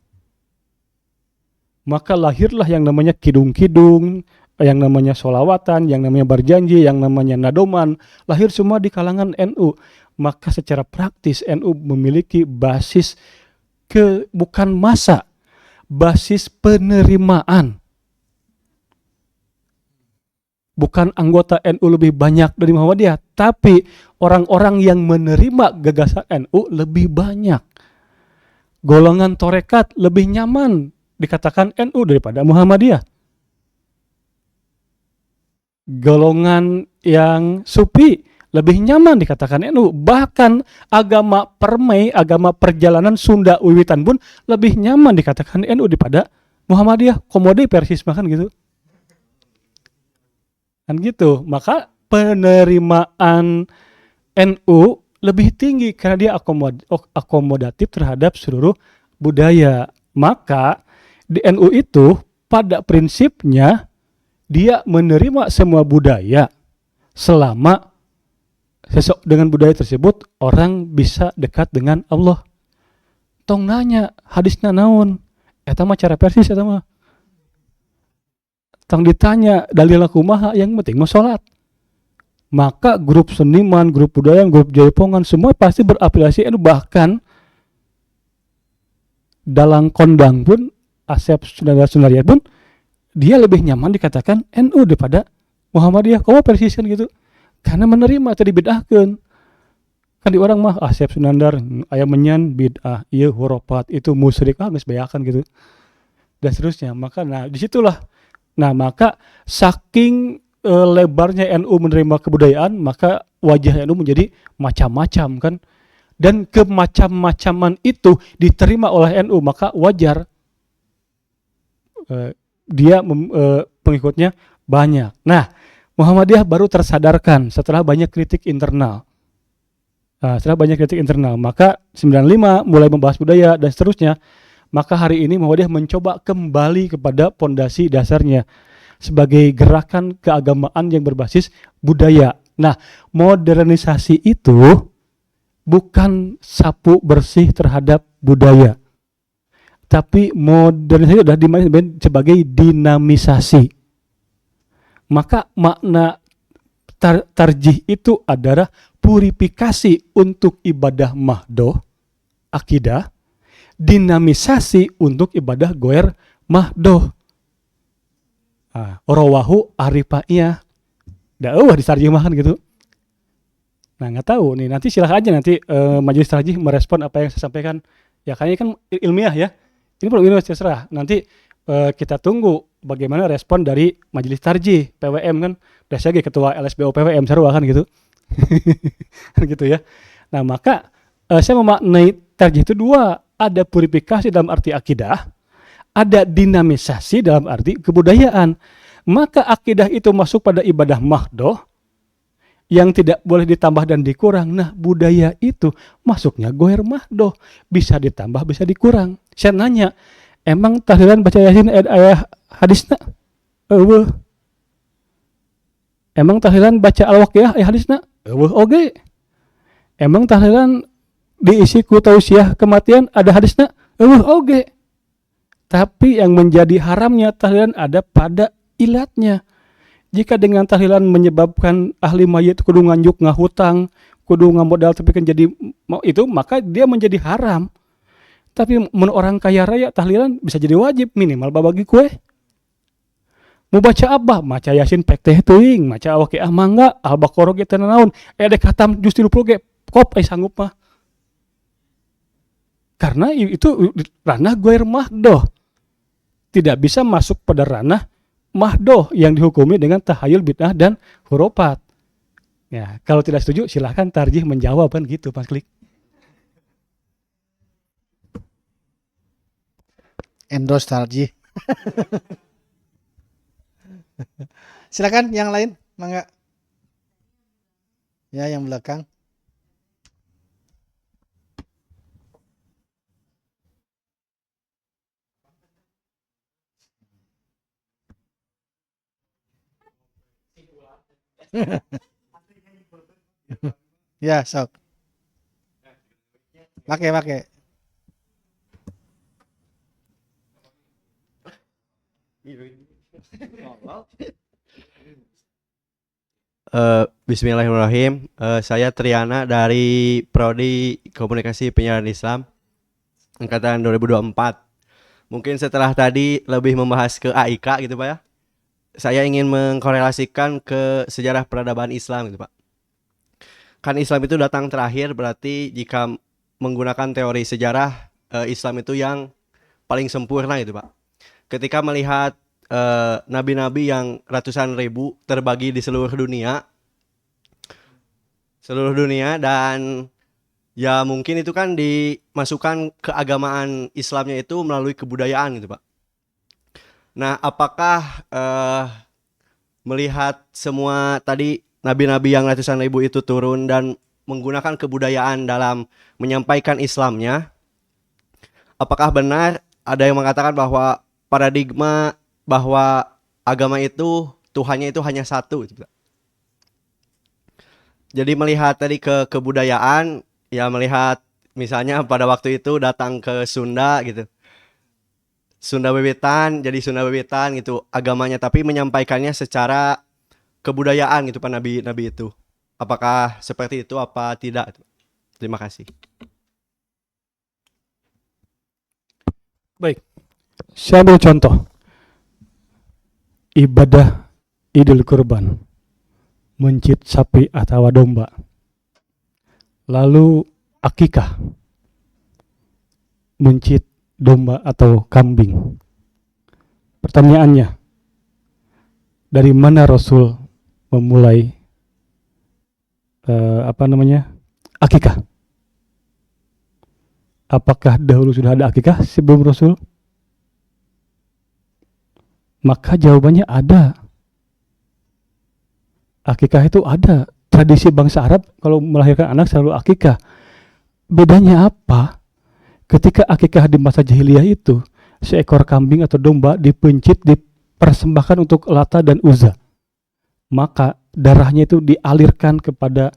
Maka lahirlah yang namanya kidung-kidung, yang namanya sholawatan, yang namanya berjanji, yang namanya nadoman, lahir semua di kalangan NU. Maka secara praktis NU memiliki basis bukan massa, basis penerimaan. Bukan anggota NU lebih banyak dari Muhammadiyah, tapi orang-orang yang menerima gagasan NU lebih banyak. Golongan torekat lebih nyaman dikatakan NU daripada Muhammadiyah. Golongan yang sufi lebih nyaman dikatakan NU. Bahkan agama permai, agama perjalanan Sunda Wiwitan pun lebih nyaman dikatakan NU daripada Muhammadiyah. Komode persis makan gitu. Kan gitu. Maka penerimaan NU lebih tinggi karena dia akomodatif terhadap seluruh budaya. Maka di NU itu pada prinsipnya dia menerima semua budaya selama dengan budaya tersebut orang bisa dekat dengan Allah. Tong nanya hadisnya naon? Eta mah cara persis eta mah. Tong ditanya dalil kumaha, yang penting mah salat. Maka grup seniman, grup budaya, grup jaipongan semua pasti berafiliasi NU. Bahkan dalam kondang pun Asep Sundaryat pun dia lebih nyaman dikatakan NU daripada Muhammadiyah. Kamu persiskan gitu. Karena menerima atau dibid'ahkan. Kan di orang mah Asep Sunandar aya menyan bid'ah, ieu hurufat, itu musyrik, geus bayakan gitu. Dan seterusnya. Maka disitulah. Nah, maka saking lebarnya NU menerima kebudayaan, maka wajah NU menjadi macam-macam kan. Dan kemacam-macaman itu diterima oleh NU, maka wajar dia pengikutnya banyak. Nah, Muhammadiyah baru tersadarkan setelah banyak kritik internal. Maka 95 mulai membahas budaya dan seterusnya. Maka hari ini Muhammadiyah mencoba kembali kepada pondasi dasarnya sebagai gerakan keagamaan yang berbasis budaya. Nah, modernisasi itu bukan sapu bersih terhadap budaya, tapi modernisasi sudah dimaknai sebagai dinamisasi. Maka makna tarjih itu adalah purifikasi untuk ibadah mahdoh, akidah, dinamisasi untuk ibadah goer mahdoh. Rawahu arifa'iyah. Disarjemahkan gitu. Nah, nggak tahu nih, nanti silakan aja nanti majelis tarjih merespon apa yang saya sampaikan. Ya kan ini kan ilmiah ya. Ini belum ilmiah terserah. Nanti kita tunggu bagaimana respon dari Majelis Tarjih PWM kan. Udah saya ketua LSBO PWM sarua kan gitu. Gitu ya. Nah, maka saya memaknai tarjih itu dua, ada purifikasi dalam arti akidah, ada dinamisasi dalam arti kebudayaan. Maka akidah itu masuk pada ibadah mahdoh yang tidak boleh ditambah dan dikurang. Nah, budaya itu masuknya goer mahdoh, bisa ditambah bisa dikurang. Saya nanya, emang tahlilan baca yasin ayat hadisna? Eueuh. Emang tahlilan baca al-waqiah ayat hadisna? Eueuh oge. Emang tahlilan diisi ku tausiah kematian ada hadisna? Eueuh oge. Tapi yang menjadi haramnya tahlilan ada pada ilatnya. Jika dengan tahlilan menyebabkan ahli mayit kudu nganjuk ngahutang, kudu ngamodal tapi kan jadi itu, maka dia menjadi haram. Tapi mun orang kaya raya tahlilan bisa jadi wajib minimal babagi kue. Mau baca apa? Maca yasin pek teh teuing, maca waqiah mangga, al-baqarah ge teu naon. Dek khatam juz 30 ge kop sanggup mah. Karena itu ranah ghair mahdoh. Tidak bisa masuk pada ranah mahdoh yang dihukumi dengan tahayul bid'ah dan hurufat. Ya, kalau tidak setuju silahkan tarjih menjawab kan gitu Mas Klik. Endorse Tarjih. Silakan yang lain, mangga. Ya, yang belakang. Ya, sok. Pakai. Bismillahirrahmanirrahim. Saya Triana dari Prodi Komunikasi Penyiaran Islam angkatan 2024. Mungkin setelah tadi lebih membahas ke AIK gitu Pak ya. Saya ingin mengkorelasikan ke sejarah peradaban Islam gitu Pak. Kan Islam itu datang terakhir, berarti jika menggunakan teori sejarah Islam itu yang paling sempurna gitu Pak. Ketika melihat nabi-nabi yang ratusan ribu terbagi di seluruh dunia dan ya mungkin itu kan dimasukkan keagamaan Islamnya itu melalui kebudayaan gitu Pak. Nah, apakah melihat semua tadi nabi-nabi yang ratusan ribu itu turun dan menggunakan kebudayaan dalam menyampaikan Islamnya, apakah benar ada yang mengatakan bahwa paradigma bahwa agama itu Tuhannya itu hanya satu gitu. Jadi melihat tadi ke kebudayaan, ya melihat misalnya pada waktu itu datang ke Sunda gitu. Sunda Wewitan gitu agamanya, tapi menyampaikannya secara kebudayaan gitu Pak nabi itu. Apakah seperti itu apa tidak? Terima kasih. Baik. Saya ambil contoh. Ibadah Idul Kurban. Mencit sapi atau domba. Lalu akikah. Mencit domba atau kambing. Pertanyaannya, dari mana Rasul memulai akikah? Apakah dahulu sudah ada akikah sebelum Rasul? Maka jawabannya ada. Akikah itu ada. Tradisi bangsa Arab kalau melahirkan anak selalu akikah. Bedanya apa? Ketika akikah di masa jahiliyah itu, seekor kambing atau domba dipencit, dipersembahkan untuk Lata dan Uzza. Maka darahnya itu dialirkan kepada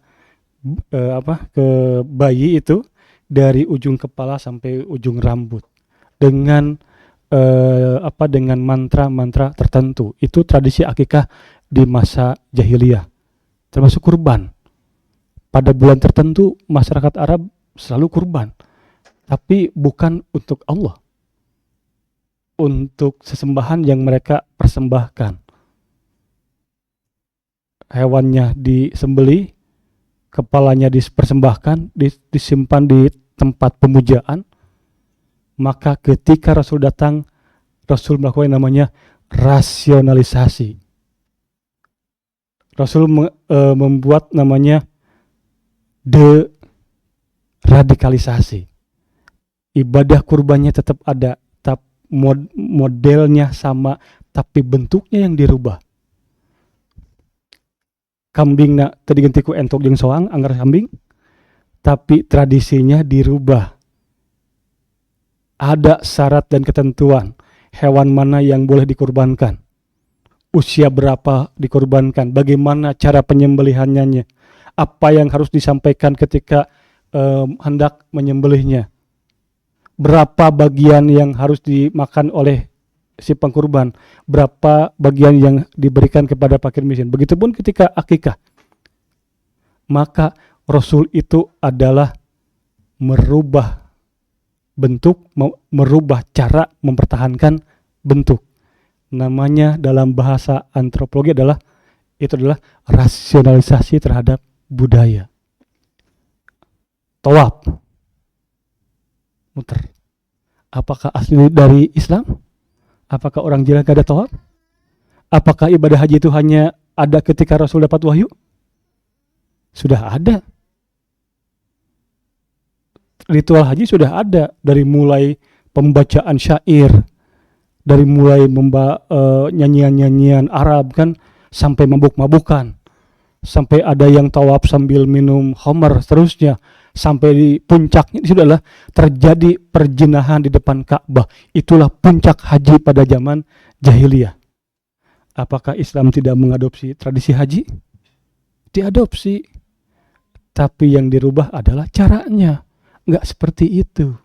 ke bayi itu dari ujung kepala sampai ujung rambut dengan dengan mantra-mantra tertentu. Itu tradisi akikah di masa jahiliyah. Termasuk kurban. Pada bulan tertentu masyarakat Arab selalu kurban. Tapi bukan untuk Allah. Untuk sesembahan yang mereka persembahkan. Hewannya disembelih, kepalanya dipersembahkan, disimpan di tempat pemujaan, Maka ketika Rasul datang, Rasul melakukan yang namanya rasionalisasi. Rasul membuat namanya deradikalisasi. Ibadah kurbannya tetap ada, modelnya sama, tapi bentuknya yang dirubah. Kambing nak tadi ganti ku entok jeung soang anggar kambing, tapi tradisinya dirubah. Ada syarat dan ketentuan hewan mana yang boleh dikurbankan, usia berapa dikurbankan, bagaimana cara penyembelihannya, apa yang harus disampaikan ketika hendak menyembelihnya, berapa bagian yang harus dimakan oleh si pengkurban, berapa bagian yang diberikan kepada fakir miskin. Begitupun ketika akikah. Maka Rasul itu adalah merubah bentuk, merubah cara mempertahankan bentuk. Namanya dalam bahasa antropologi adalah rasionalisasi terhadap budaya. Tawaf, muter. Apakah asli dari Islam? Apakah orang Jiran gak ada tawaf? Apakah ibadah haji itu hanya ada ketika Rasul dapat wahyu? Sudah ada. Ritual haji sudah ada, dari mulai pembacaan syair, dari mulai nyanyian-nyanyian Arab kan, sampai mabuk-mabukan, sampai ada yang tawaf sambil minum khamar, seterusnya sampai di puncaknya itu adalah terjadi perjinahan di depan Ka'bah. Itulah puncak haji pada zaman jahiliyah. Apakah Islam tidak mengadopsi tradisi haji? Diadopsi, tapi yang dirubah adalah caranya. Enggak seperti itu.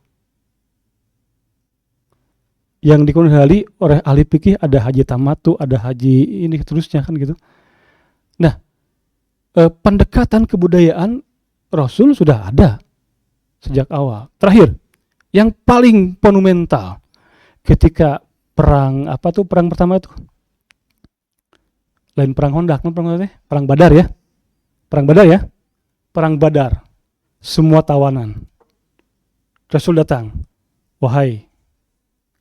Yang dikondali oleh ahli fikih ada haji tamatu, ada haji ini terusnya kan gitu. Nah, pendekatan kebudayaan Rasul sudah ada sejak awal. Terakhir, yang paling monumental ketika perang pertama itu, lain perang Hondak, perang Badar ya, perang Badar, semua tawanan. Rasul datang, wahai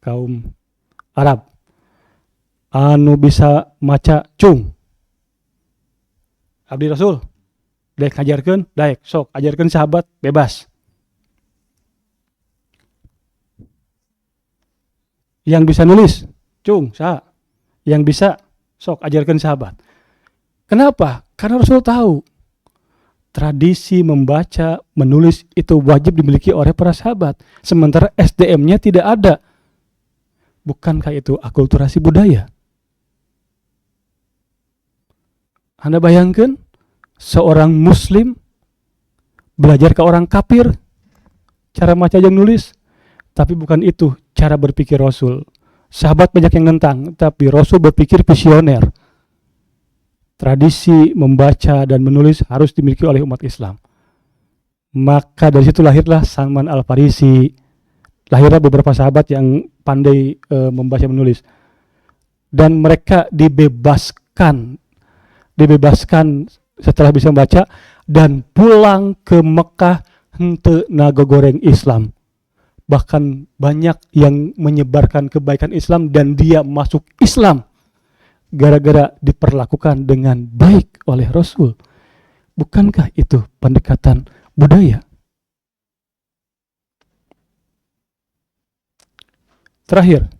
kaum Arab, anu bisa maca cung, abdi Rasul, daek ajarkeun, daek sok ajarkeun sahabat, bebas. Yang bisa nulis, cung, saha. Yang bisa, sok ajarkeun sahabat. Kenapa? Karena Rasul tahu tradisi membaca, menulis itu wajib dimiliki oleh para sahabat. Sementara SDM-nya tidak ada. Bukankah itu akulturasi budaya? Anda bayangkan seorang muslim belajar ke orang kafir cara baca dan nulis, tapi bukan itu cara berpikir Rasul. Sahabat banyak yang nentang, tapi Rasul berpikir visioner. Tradisi membaca dan menulis harus dimiliki oleh umat Islam. Maka dari situ lahirlah Salman Al-Farisi, lahirlah beberapa sahabat yang pandai membaca menulis, dan mereka dibebaskan setelah bisa membaca dan pulang ke Mekah henteu nagogoreng Islam. Bahkan banyak yang menyebarkan kebaikan Islam dan dia masuk Islam gara-gara diperlakukan dengan baik oleh Rasul. Bukankah itu pendekatan budaya? Terakhir,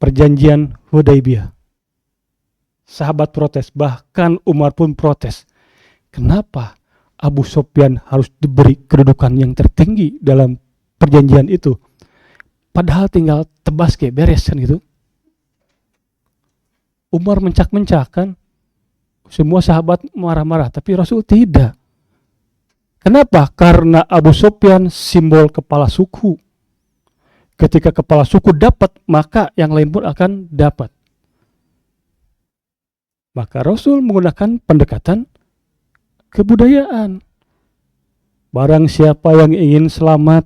perjanjian Hudaybiyah. Sahabat protes, bahkan Umar pun protes. Kenapa Abu Sufyan harus diberi kedudukan yang tertinggi dalam perjanjian itu? Padahal tinggal tebas kayak beres kan gitu. Umar mencak-mencak kan, semua sahabat marah-marah, tapi Rasul tidak. Kenapa? Karena Abu Sufyan simbol kepala suku. Ketika kepala suku dapat, maka yang lain pun akan dapat. Maka Rasul menggunakan pendekatan kebudayaan. Barang siapa yang ingin selamat,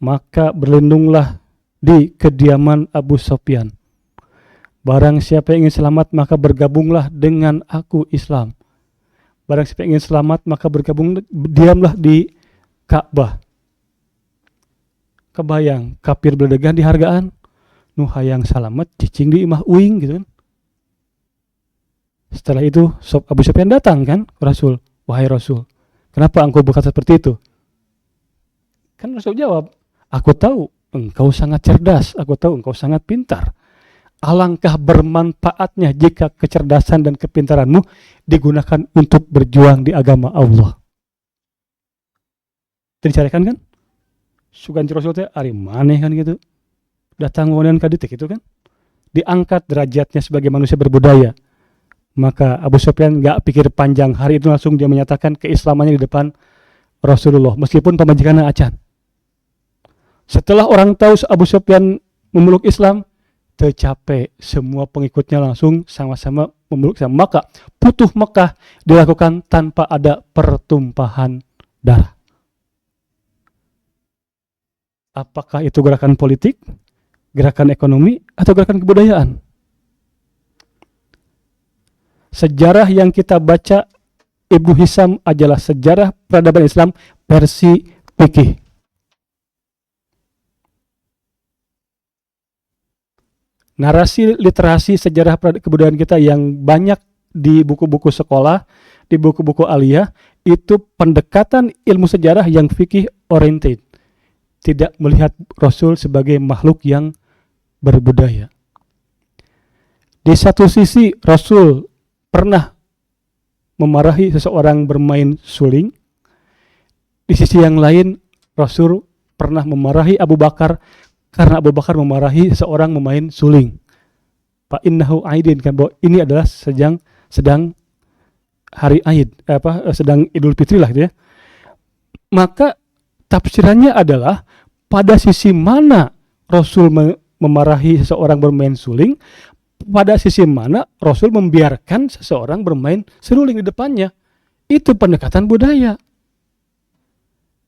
maka berlindunglah di kediaman Abu Sufyan. Barang siapa yang ingin selamat, maka bergabunglah dengan aku Islam. Barang siapa yang ingin selamat, maka diamlah di Ka'bah. Kebayang kafir beledegan di hargaan, nu hayang salamet cicing di imah uing gitu kan. Setelah itu Abu Sufyan datang kan ke Rasul, wahai Rasul, kenapa engkau berkata seperti itu? Kan Rasul jawab, aku tahu engkau sangat cerdas, aku tahu engkau sangat pintar. Alangkah bermanfaatnya jika kecerdasan dan kepintaranmu digunakan untuk berjuang di agama Allah. Dicarikan kan? Sugan Rasul teh ari maneh kan gitu. Datang wanan ka ditik itu kan. Diangkat derajatnya sebagai manusia berbudaya. Maka Abu Sufyan gak pikir panjang, hari itu langsung dia menyatakan keislamannya di depan Rasulullah meskipun pemajikannya acan. Setelah orang tahu Abu Sufyan memeluk Islam, tercapai semua pengikutnya langsung sama-sama memeluk Islam. Maka Futuh Mekah dilakukan tanpa ada pertumpahan darah. Apakah itu gerakan politik, gerakan ekonomi, atau gerakan kebudayaan? Sejarah yang kita baca Ibnu Hisam adalah sejarah peradaban Islam versi fikih. Narasi literasi sejarah kebudayaan kita yang banyak di buku-buku sekolah, di buku-buku aliyah, itu pendekatan ilmu sejarah yang fikih oriented. Tidak melihat Rasul sebagai makhluk yang berbudaya. Di satu sisi Rasul pernah memarahi seseorang bermain suling. Di sisi yang lain Rasul pernah memarahi Abu Bakar karena Abu Bakar memarahi seseorang memain suling. Fa innahu aidin, kan bahwa ini adalah sedang hari Aid, sedang Idul Fitri lah gitu ya. Maka tafsirannya adalah pada sisi mana Rasul memarahi seseorang bermain suling, pada sisi mana Rasul membiarkan seseorang bermain seruling di depannya. Itu pendekatan budaya.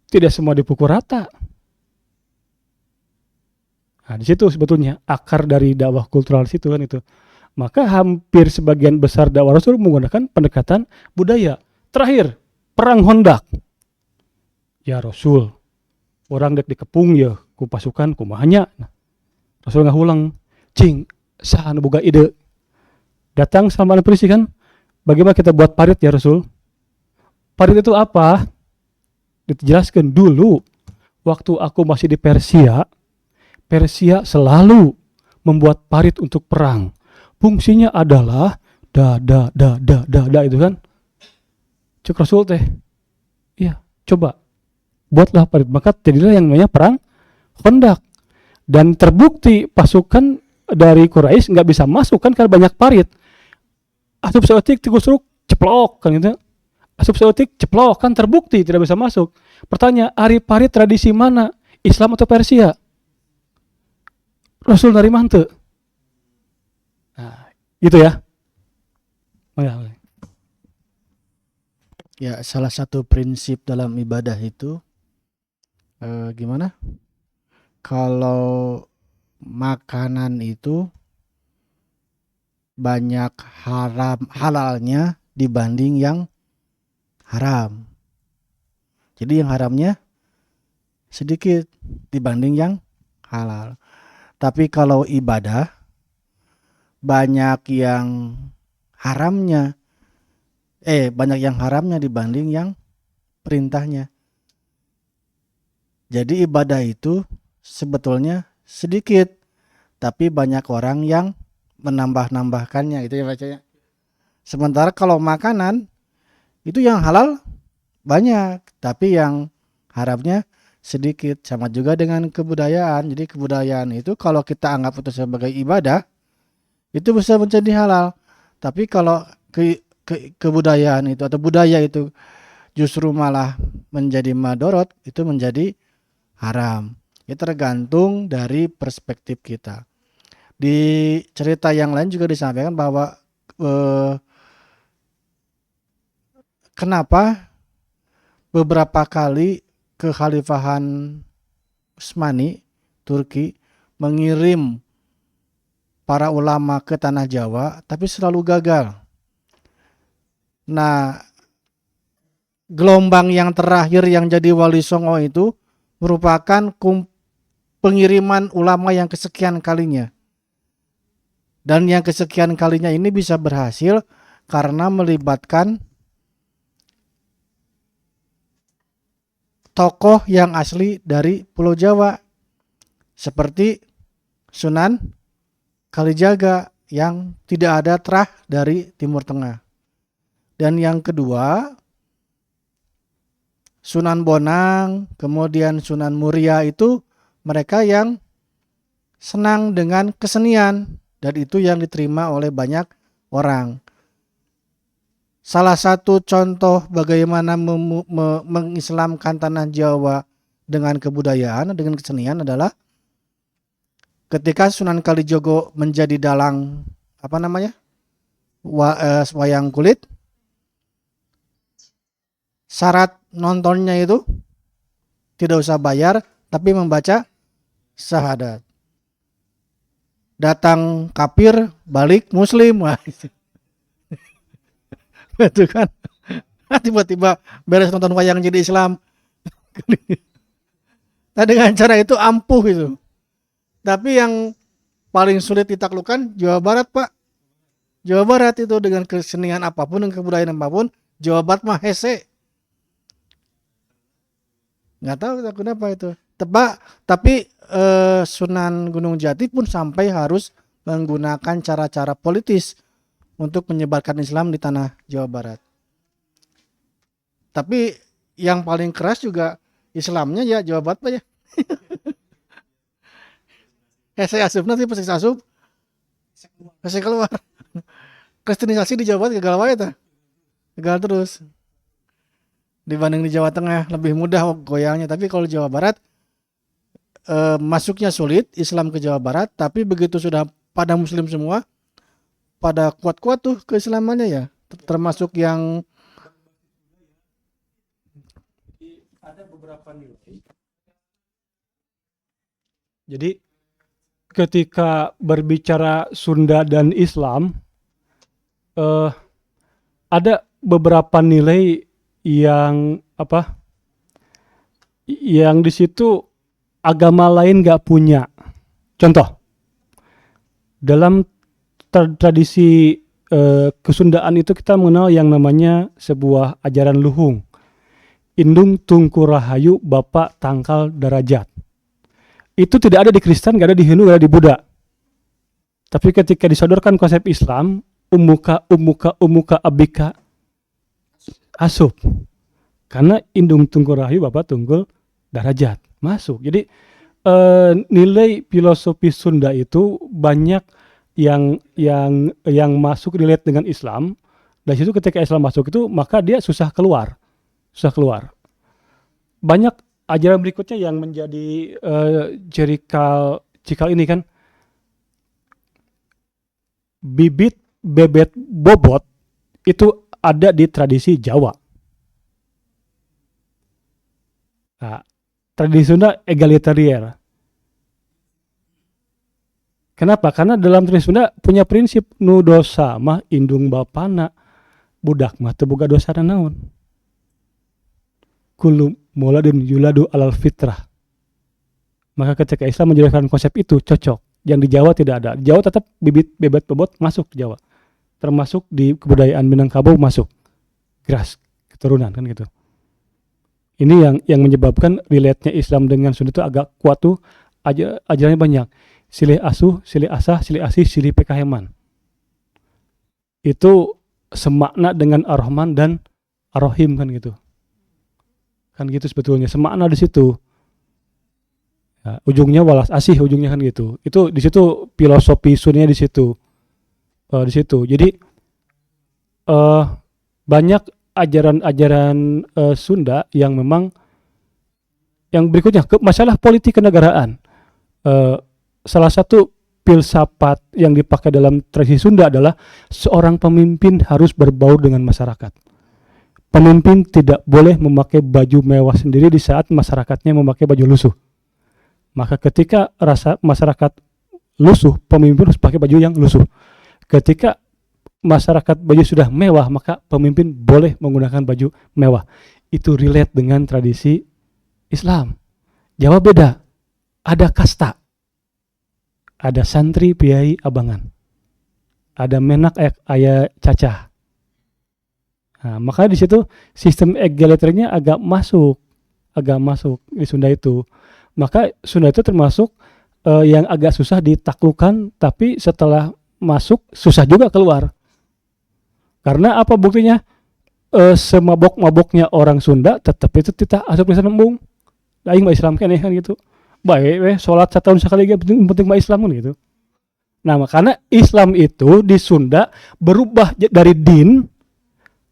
Tidak semua dipukul rata. Nah, di situ sebetulnya akar dari dakwah kultural situ kan itu. Maka hampir sebagian besar dakwah Rasul menggunakan pendekatan budaya. Terakhir, perang Hondak. Ya Rasul, orang dek dikepung ya ku pasukan kumahanya. Nah, Rasul ngahulang, cing, saha nu boga ide. Datang sama polisi kan, bagaimana kita buat parit ya Rasul? Parit itu apa? Dijelaskan dulu, waktu aku masih di Persia selalu membuat parit untuk perang. Fungsinya adalah da itu kan. Cek Rasul teh, iya coba buatlah parit. Maka jadilah yang namanya perang Hondak. Dan terbukti pasukan dari Quraisy nggak bisa masuk kan karena banyak parit. Asup seotik tigusruk ceplok kan gitu. Asup seotik ceplok kan terbukti tidak bisa masuk. Pertanyaan, ari parit tradisi mana? Islam atau Persia? Rasul dari mante. Nah, gitu ya. Ya, salah satu prinsip dalam ibadah itu gimana? Kalau makanan itu banyak halalnya dibanding yang haram. Jadi yang haramnya sedikit dibanding yang halal. Tapi kalau ibadah banyak yang haramnya dibanding yang perintahnya. Jadi ibadah itu sebetulnya sedikit, tapi banyak orang yang menambah-nambahkannya gitu ya bacanya. Sementara kalau makanan itu yang halal banyak, tapi yang haramnya sedikit. Sama juga dengan kebudayaan. Jadi kebudayaan itu kalau kita anggap itu sebagai ibadah, itu bisa menjadi halal. Tapi kalau kebudayaan itu atau budaya itu justru malah menjadi madorot, itu menjadi haram. Ya tergantung dari perspektif kita. Di cerita yang lain juga disampaikan bahwa kenapa beberapa kali kekhalifahan Utsmani Turki mengirim para ulama ke tanah Jawa tapi selalu gagal. Nah, gelombang yang terakhir yang jadi wali songo itu merupakan pengiriman ulama yang kesekian kalinya. Dan yang kesekian kalinya ini bisa berhasil karena melibatkan tokoh yang asli dari Pulau Jawa. Seperti Sunan Kalijaga yang tidak ada terah dari Timur Tengah. Dan yang kedua, Sunan Bonang, kemudian Sunan Muria itu mereka yang senang dengan kesenian dan itu yang diterima oleh banyak orang. Salah satu contoh bagaimana mengislamkan tanah Jawa dengan kebudayaan, dengan kesenian adalah ketika Sunan Kalijogo menjadi dalang wayang kulit, syarat nontonnya itu tidak usah bayar tapi membaca syahadat. Datang kafir, balik muslim. Wah, itu kan tiba-tiba beres nonton wayang jadi Islam. Nah, dengan cara itu ampuh itu. Tapi yang paling sulit ditaklukkan Jawa Barat, Pak. Jawa Barat itu dengan kesenian apapun, dengan kebudayaan apapun, Jawa Barat mah hese. Nggak tahu kenapa itu. Tapi Sunan Gunung Jati pun sampai harus menggunakan cara-cara politis untuk menyebarkan Islam di tanah Jawa Barat. Tapi yang paling keras juga Islamnya ya Jawa Barat Pak ya. Saya asup nanti pas asup saya keluar. Kristenisasi di Jawa Barat gagal wae tah. Gagal terus. Dibanding di Jawa Tengah lebih mudah goyangnya, tapi kalau Jawa Barat masuknya sulit Islam ke Jawa Barat, tapi begitu sudah pada muslim semua pada kuat-kuat tuh keislamannya ya, termasuk yang ada beberapa nilai. Jadi ketika berbicara Sunda dan Islam ada beberapa nilai yang yang di situ agama lain nggak punya. Contoh, dalam tradisi kesundaan itu kita mengenal yang namanya sebuah ajaran luhung. Indung Tungku Rahayu Bapak Tangkal Darajat. Itu tidak ada di Kristen, nggak ada di Hindu, nggak ada di Buddha. Tapi ketika disodorkan konsep Islam, umuka abika asup. Karena Indung Tungku Rahayu Bapak Tunggul Darajat masuk. Jadi nilai filosofi Sunda itu banyak yang masuk relate dengan Islam. Dari situ ketika Islam masuk itu maka dia susah keluar. Banyak ajaran berikutnya yang menjadi cikal ini kan, bibit bebet bobot itu ada di tradisi Jawa. Nah, tradisi Sunda egalitarian. Kenapa? Karena dalam tradisi Sunda punya prinsip nu dosa mah indung bapana, budak mah teu boga dosa naon. Kullu muladun yuladu alal fitrah. Maka ketika Islam menjelaskan konsep itu cocok. Yang di Jawa tidak ada. Di Jawa tetap bibit bebet bobot masuk di Jawa. Termasuk di kebudayaan Minangkabau masuk. Geras keturunan kan gitu. Ini yang menyebabkan relate-nya Islam dengan Sunda itu agak kuat tuh, ajarannya banyak. Silih asuh, silih asah, silih asih, silih pekaheman. Itu semakna dengan Ar-Rahman dan Ar-Rahim kan gitu. Kan gitu sebetulnya, semakna di situ. Ya, ujungnya walas asih, ujungnya kan gitu. Itu di situ filosofi Sundanya di situ. Di situ. Jadi banyak ajaran-ajaran Sunda yang memang yang berikutnya masalah politik kenegaraan. Salah satu filsafat yang dipakai dalam tradisi Sunda adalah seorang pemimpin harus berbaur dengan masyarakat. Pemimpin tidak boleh memakai baju mewah sendiri di saat masyarakatnya memakai baju lusuh. Maka ketika rasa masyarakat lusuh, pemimpin harus pakai baju yang lusuh. Ketika masyarakat baju sudah mewah, maka pemimpin boleh menggunakan baju mewah. Itu relate dengan tradisi Islam. Jawa beda. ada kasta. Ada santri, piai, abangan. Ada menak, ayah, cacah. Nah, makanya di situ sistem egaliternya agak masuk di Sunda itu. Maka Sunda itu termasuk yang agak susah ditaklukkan, tapi setelah masuk susah juga keluar. Karena apa buktinya? Semabok-maboknya orang Sunda tetap itu kita asup bisa nembung. Aing mah Islam kan gitu. Baik sholat setahun sekali ge penting mah Islam kan gitu. Nah, makanya Islam itu di Sunda berubah dari din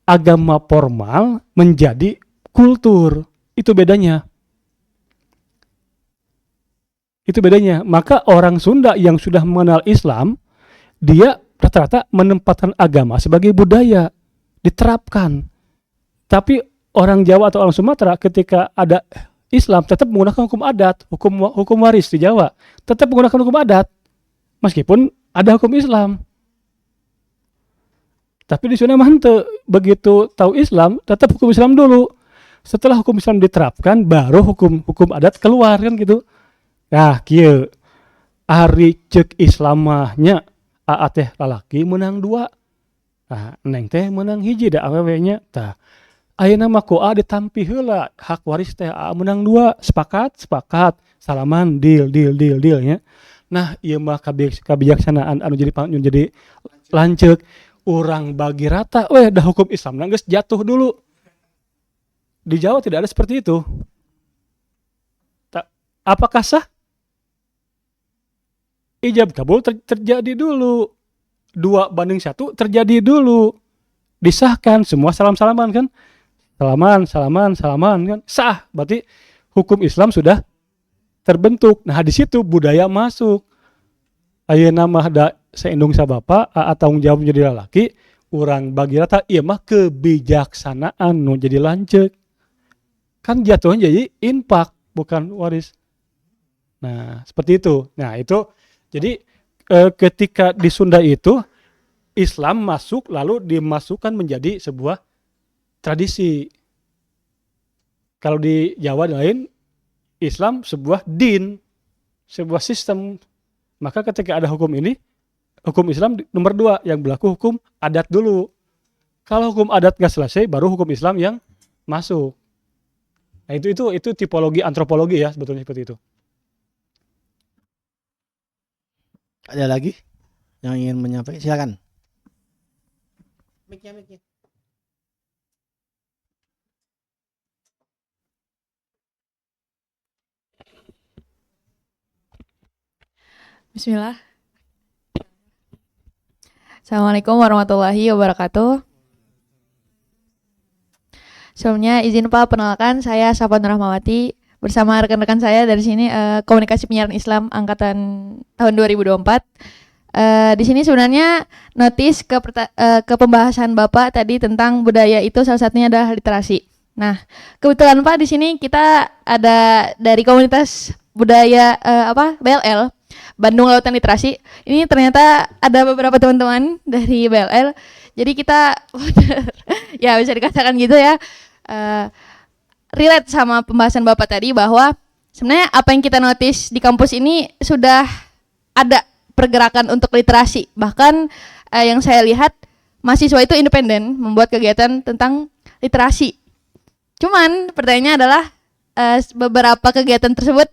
agama formal menjadi kultur. Itu bedanya. Maka orang Sunda yang sudah mengenal Islam, dia rata-rata menempatkan agama sebagai budaya, diterapkan. Tapi orang Jawa atau orang Sumatera ketika ada Islam tetap menggunakan hukum adat, hukum waris di Jawa, tetap menggunakan hukum adat meskipun ada hukum Islam. Tapi di Sunda mah henteu, begitu tahu Islam tetap hukum Islam dulu. Setelah hukum Islam diterapkan baru hukum adat keluar kan gitu. Nah, kieu ari ceuk Islamahnya aa teh lalaki menang 2. Nah, neng teh menang hiji da awewe nya. Tah, ayeuna mah ku A ditampi heula hak waris teh A menang 2, sepakat, salaman, deal nya. Nah, ieu mah kabijaksanaan anu jadi lanceuk. Urang bagi rata, dah hukum Islam geus jatuh dulu. Di Jawa tidak ada seperti itu. Apakah sah? Ijab kabul terjadi dulu. 2:1 terjadi dulu. Disahkan, semua salam-salaman kan? Salaman kan? Sah, berarti hukum Islam sudah terbentuk. Nah, di situ budaya masuk. Ayeuna mah da saindung sabapa tanggung jawab jadi lalaki, urang bagi rata ieu mah kebijaksanaan nu jadi lanceuk. Kan jatuhnya jadi infak bukan waris. Nah, seperti itu. Nah, itu jadi ketika di Sunda itu Islam masuk lalu dimasukkan menjadi sebuah tradisi. Kalau di Jawa lain Islam sebuah din, sebuah sistem. Maka ketika ada hukum ini, hukum Islam nomor 2 yang berlaku hukum adat dulu. Kalau hukum adat nggak selesai, baru hukum Islam yang masuk. Nah, itu tipologi antropologi ya sebetulnya seperti itu. Ada lagi yang ingin menyampaikan? Silakan. Mic-nya. Bismillah. Assalamualaikum warahmatullahi wabarakatuh. Sebelumnya izin Pak perkenalkan, saya Safa Nur Rahmawati bersama rekan-rekan saya dari sini Komunikasi Penyiaran Islam angkatan tahun 2024. Di sini sebenarnya notis ke pembahasan Bapak tadi tentang budaya itu salah satunya adalah literasi. Nah, kebetulan Pak di sini kita ada dari komunitas budaya BLL Bandung Lautan Literasi. Ini ternyata ada beberapa teman-teman dari BLL. Jadi kita ya bisa dikatakan gitu ya. Relate sama pembahasan Bapak tadi bahwa sebenarnya apa yang kita notice di kampus ini sudah ada pergerakan untuk literasi. Bahkan yang saya lihat mahasiswa itu independen membuat kegiatan tentang literasi. Cuman pertanyaannya adalah beberapa kegiatan tersebut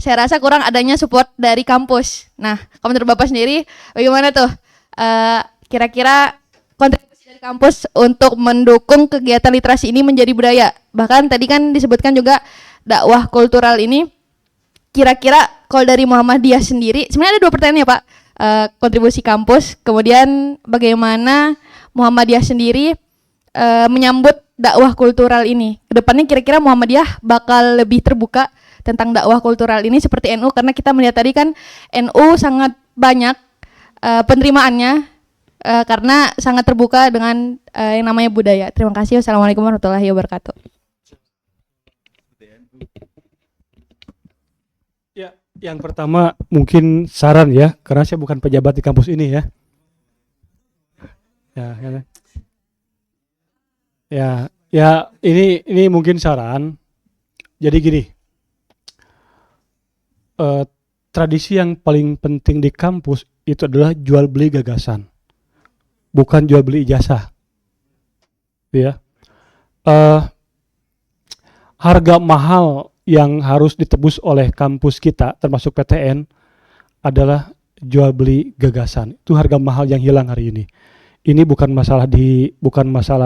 saya rasa kurang adanya support dari kampus. Nah, kalau menurut Bapak sendiri bagaimana tuh kira-kira kontribusi dari kampus untuk mendukung kegiatan literasi ini menjadi budaya? Bahkan tadi kan disebutkan juga dakwah kultural ini. Kira-kira kalau dari Muhammadiyah sendiri, sebenarnya ada 2 pertanyaan ya Pak. Kontribusi kampus, kemudian bagaimana Muhammadiyah sendiri menyambut dakwah kultural ini. Kedepannya kira-kira Muhammadiyah bakal lebih terbuka tentang dakwah kultural ini seperti NU, karena kita melihat tadi kan NU sangat banyak penerimaannya karena sangat terbuka dengan yang namanya budaya. Terima kasih. Wassalamualaikum warahmatullahi wabarakatuh. Ya, yang pertama mungkin saran ya, karena saya bukan pejabat di kampus ini ya. Ya, ini mungkin saran. Jadi gini, tradisi yang paling penting di kampus itu adalah jual beli gagasan, bukan jual beli ijazah. Ya. Harga mahal yang harus ditebus oleh kampus kita, termasuk PTN, adalah jual beli gagasan. Itu harga mahal yang hilang hari ini. Ini bukan masalah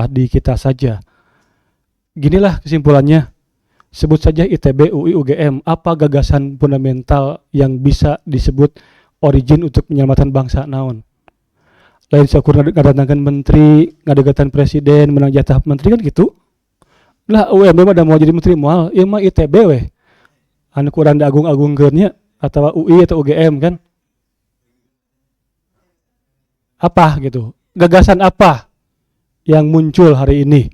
di kita saja. Ginilah kesimpulannya. Sebut saja ITB, UI, UGM. Apa gagasan fundamental yang bisa disebut origin untuk penyelamatan bangsa naon? Lain syukur ngadatangkan menteri, ngadegatan presiden, menang jatah menteri kan gitu. Lah UMB mah mau jadi menteri moal, ieu mah ITB weh. Anu kurang diagung-agungkeunnya atau UI atau UGM kan. Apa gitu? Gagasan apa yang muncul hari ini?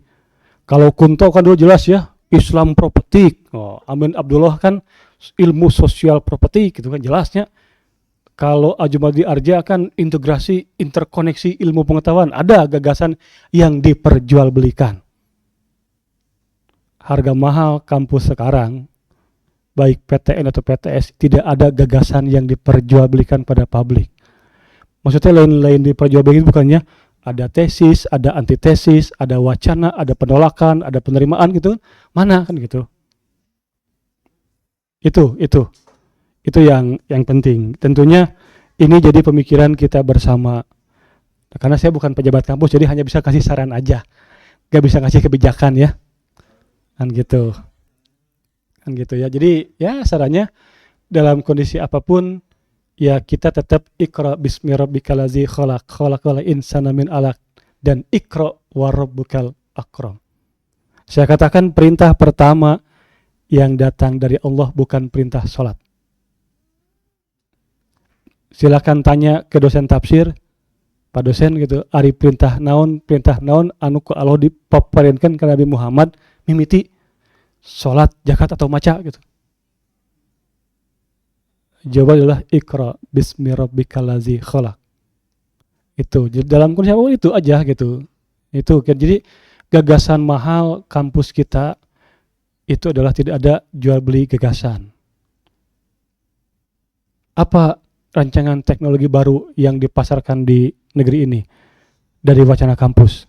Kalau Kunto kan dulu jelas ya, Islam propetik. Oh, Amin Abdullah kan ilmu sosial propetik gitu kan jelasnya. Kalau Ajumadi Arja kan integrasi interkoneksi ilmu pengetahuan. Ada gagasan yang diperjualbelikan. Harga mahal kampus sekarang, baik PTN atau PTS, tidak ada gagasan yang diperjualbelikan pada publik. Maksudnya lain-lain diperjualbelikan bukannya ada tesis, ada antitesis, ada wacana, ada penolakan, ada penerimaan gitu. Mana kan gitu. Itu yang penting. Tentunya ini jadi pemikiran kita bersama. Karena saya bukan pejabat kampus, jadi hanya bisa kasih saran aja. Gak bisa kasih kebijakan ya. Kan gitu ya. Jadi ya sarannya dalam kondisi apapun ya kita tetap Iqra bismi rabbikal ladzi khalaq, khalaqal insana min 'alaq, dan Iqra wa rabbukal akram. Saya katakan perintah pertama yang datang dari Allah bukan perintah salat. Silakan tanya ke dosen tafsir, Pak dosen gitu, ari perintah naon anu ku Allah dipaparentkeun ka Nabi Muhammad mimiti salat, zakat atau maca gitu. Jawaban adalah Iqra bismi rabbikal ladzi khalaq. Itu dalam kondisi apa itu aja gitu. Itu kan jadi gagasan mahal kampus kita itu adalah tidak ada jual beli gagasan. Apa rancangan teknologi baru yang dipasarkan di negeri ini dari wacana kampus?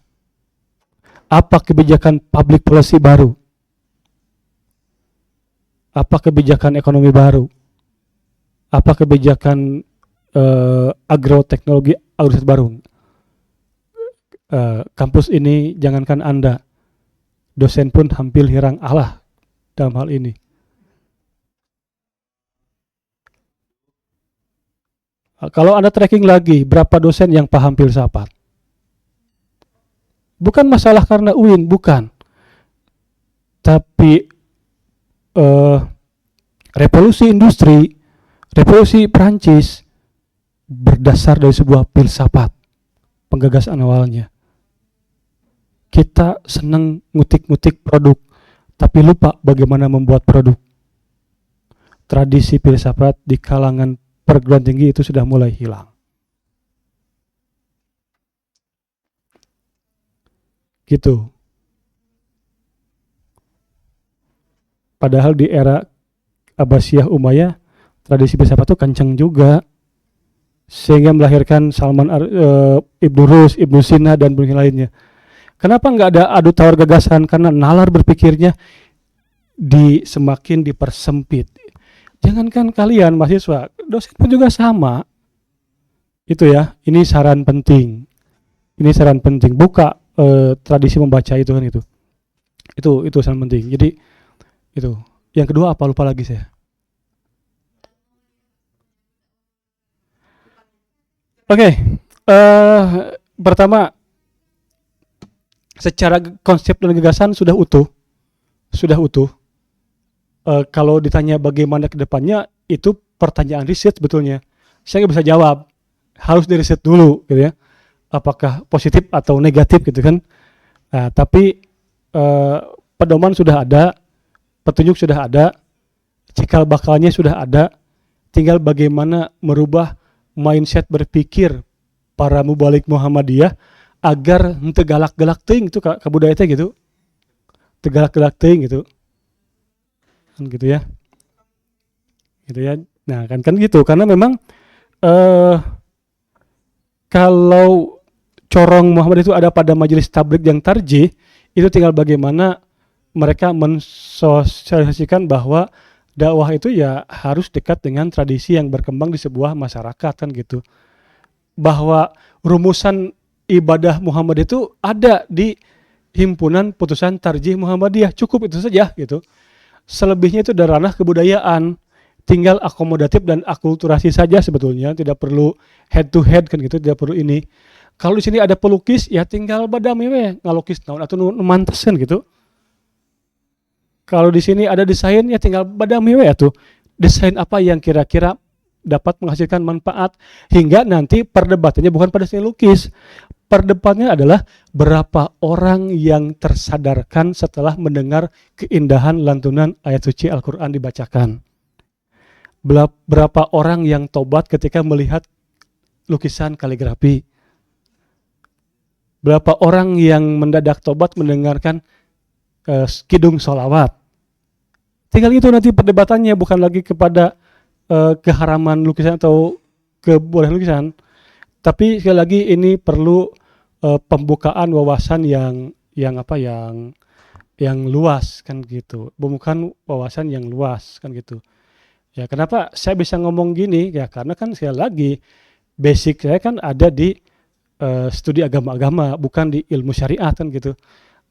Apa kebijakan public policy baru? Apa kebijakan ekonomi baru? Apa kebijakan agroteknologi agroset baru? Kampus ini jangankan Anda, dosen pun hampir hirang alah dalam hal ini. Kalau Anda tracking lagi, berapa dosen yang paham filsafat? Bukan masalah karena UIN, bukan. Tapi revolusi industri, revolusi Prancis berdasar dari sebuah filsafat, penggagasan awalnya. Kita senang ngutik-ngutik produk, tapi lupa bagaimana membuat produk. Tradisi filsafat di kalangan perguruan tinggi itu sudah mulai hilang. Gitu. Padahal di era Abbasiyah Umayyah tradisi filsafat itu kencang juga, sehingga melahirkan Salman Ibnu Rus, Ibnu Sina dan lainnya. Kenapa nggak ada adu tawar gagasan? Karena nalar berpikirnya semakin dipersempit. Jangankan kalian mahasiswa, dosen pun juga sama. Itu ya, ini saran penting. Buka tradisi membaca itu kan itu. Itu saran penting. Jadi itu. Yang kedua apa, lupa lagi saya. Oke, pertama secara konsep dan gagasan sudah utuh. Kalau ditanya bagaimana ke depannya, itu pertanyaan riset sebetulnya. Saya nggak bisa jawab, harus di riset dulu gitu ya. Apakah positif atau negatif gitu kan. Nah, tapi pedoman sudah ada, petunjuk sudah ada, cikal bakalnya sudah ada, tinggal bagaimana merubah mindset berpikir para mubalik Muhammadiyah agar henteu galak-galak teuing itu ka budaya teh gitu. Teu galak-galak teuing gitu. Kan gitu ya. Gitu ya. Nah, kan gitu karena memang eh kalau corong Muhammad itu ada pada majelis tabligh yang tarjih, itu tinggal bagaimana mereka mensosialisasikan bahwa dakwah itu ya harus dekat dengan tradisi yang berkembang di sebuah masyarakat kan gitu. Bahwa rumusan ibadah Muhammad itu ada di himpunan putusan tarjih Muhammadiyah, cukup itu saja gitu. Selebihnya itu dari ranah kebudayaan, tinggal akomodatif dan akulturasi saja sebetulnya, tidak perlu head to head kan gitu, tidak perlu ini. Kalau di sini ada pelukis ya tinggal badami we ngalukis naon atau mantesan gitu. Kalau di sini ada desain ya tinggal badami we atuh. Desain apa yang kira-kira dapat menghasilkan manfaat, hingga nanti perdebatannya bukan pada seni lukis. Perdebatannya adalah berapa orang yang tersadarkan setelah mendengar keindahan lantunan ayat suci Al-Quran dibacakan. Berapa orang yang tobat ketika melihat lukisan kaligrafi. Berapa orang yang mendadak tobat mendengarkan kidung sholawat. Tinggal itu nanti perdebatannya, bukan lagi kepada keharaman lukisan atau kebolehan lukisan. Tapi sekali lagi ini perlu pembukaan wawasan yang luas kan gitu. Bukan wawasan yang luas kan gitu. Ya, kenapa saya bisa ngomong gini? Ya karena kan sekali lagi basic saya kan ada di studi agama-agama, bukan di ilmu syariat kan gitu.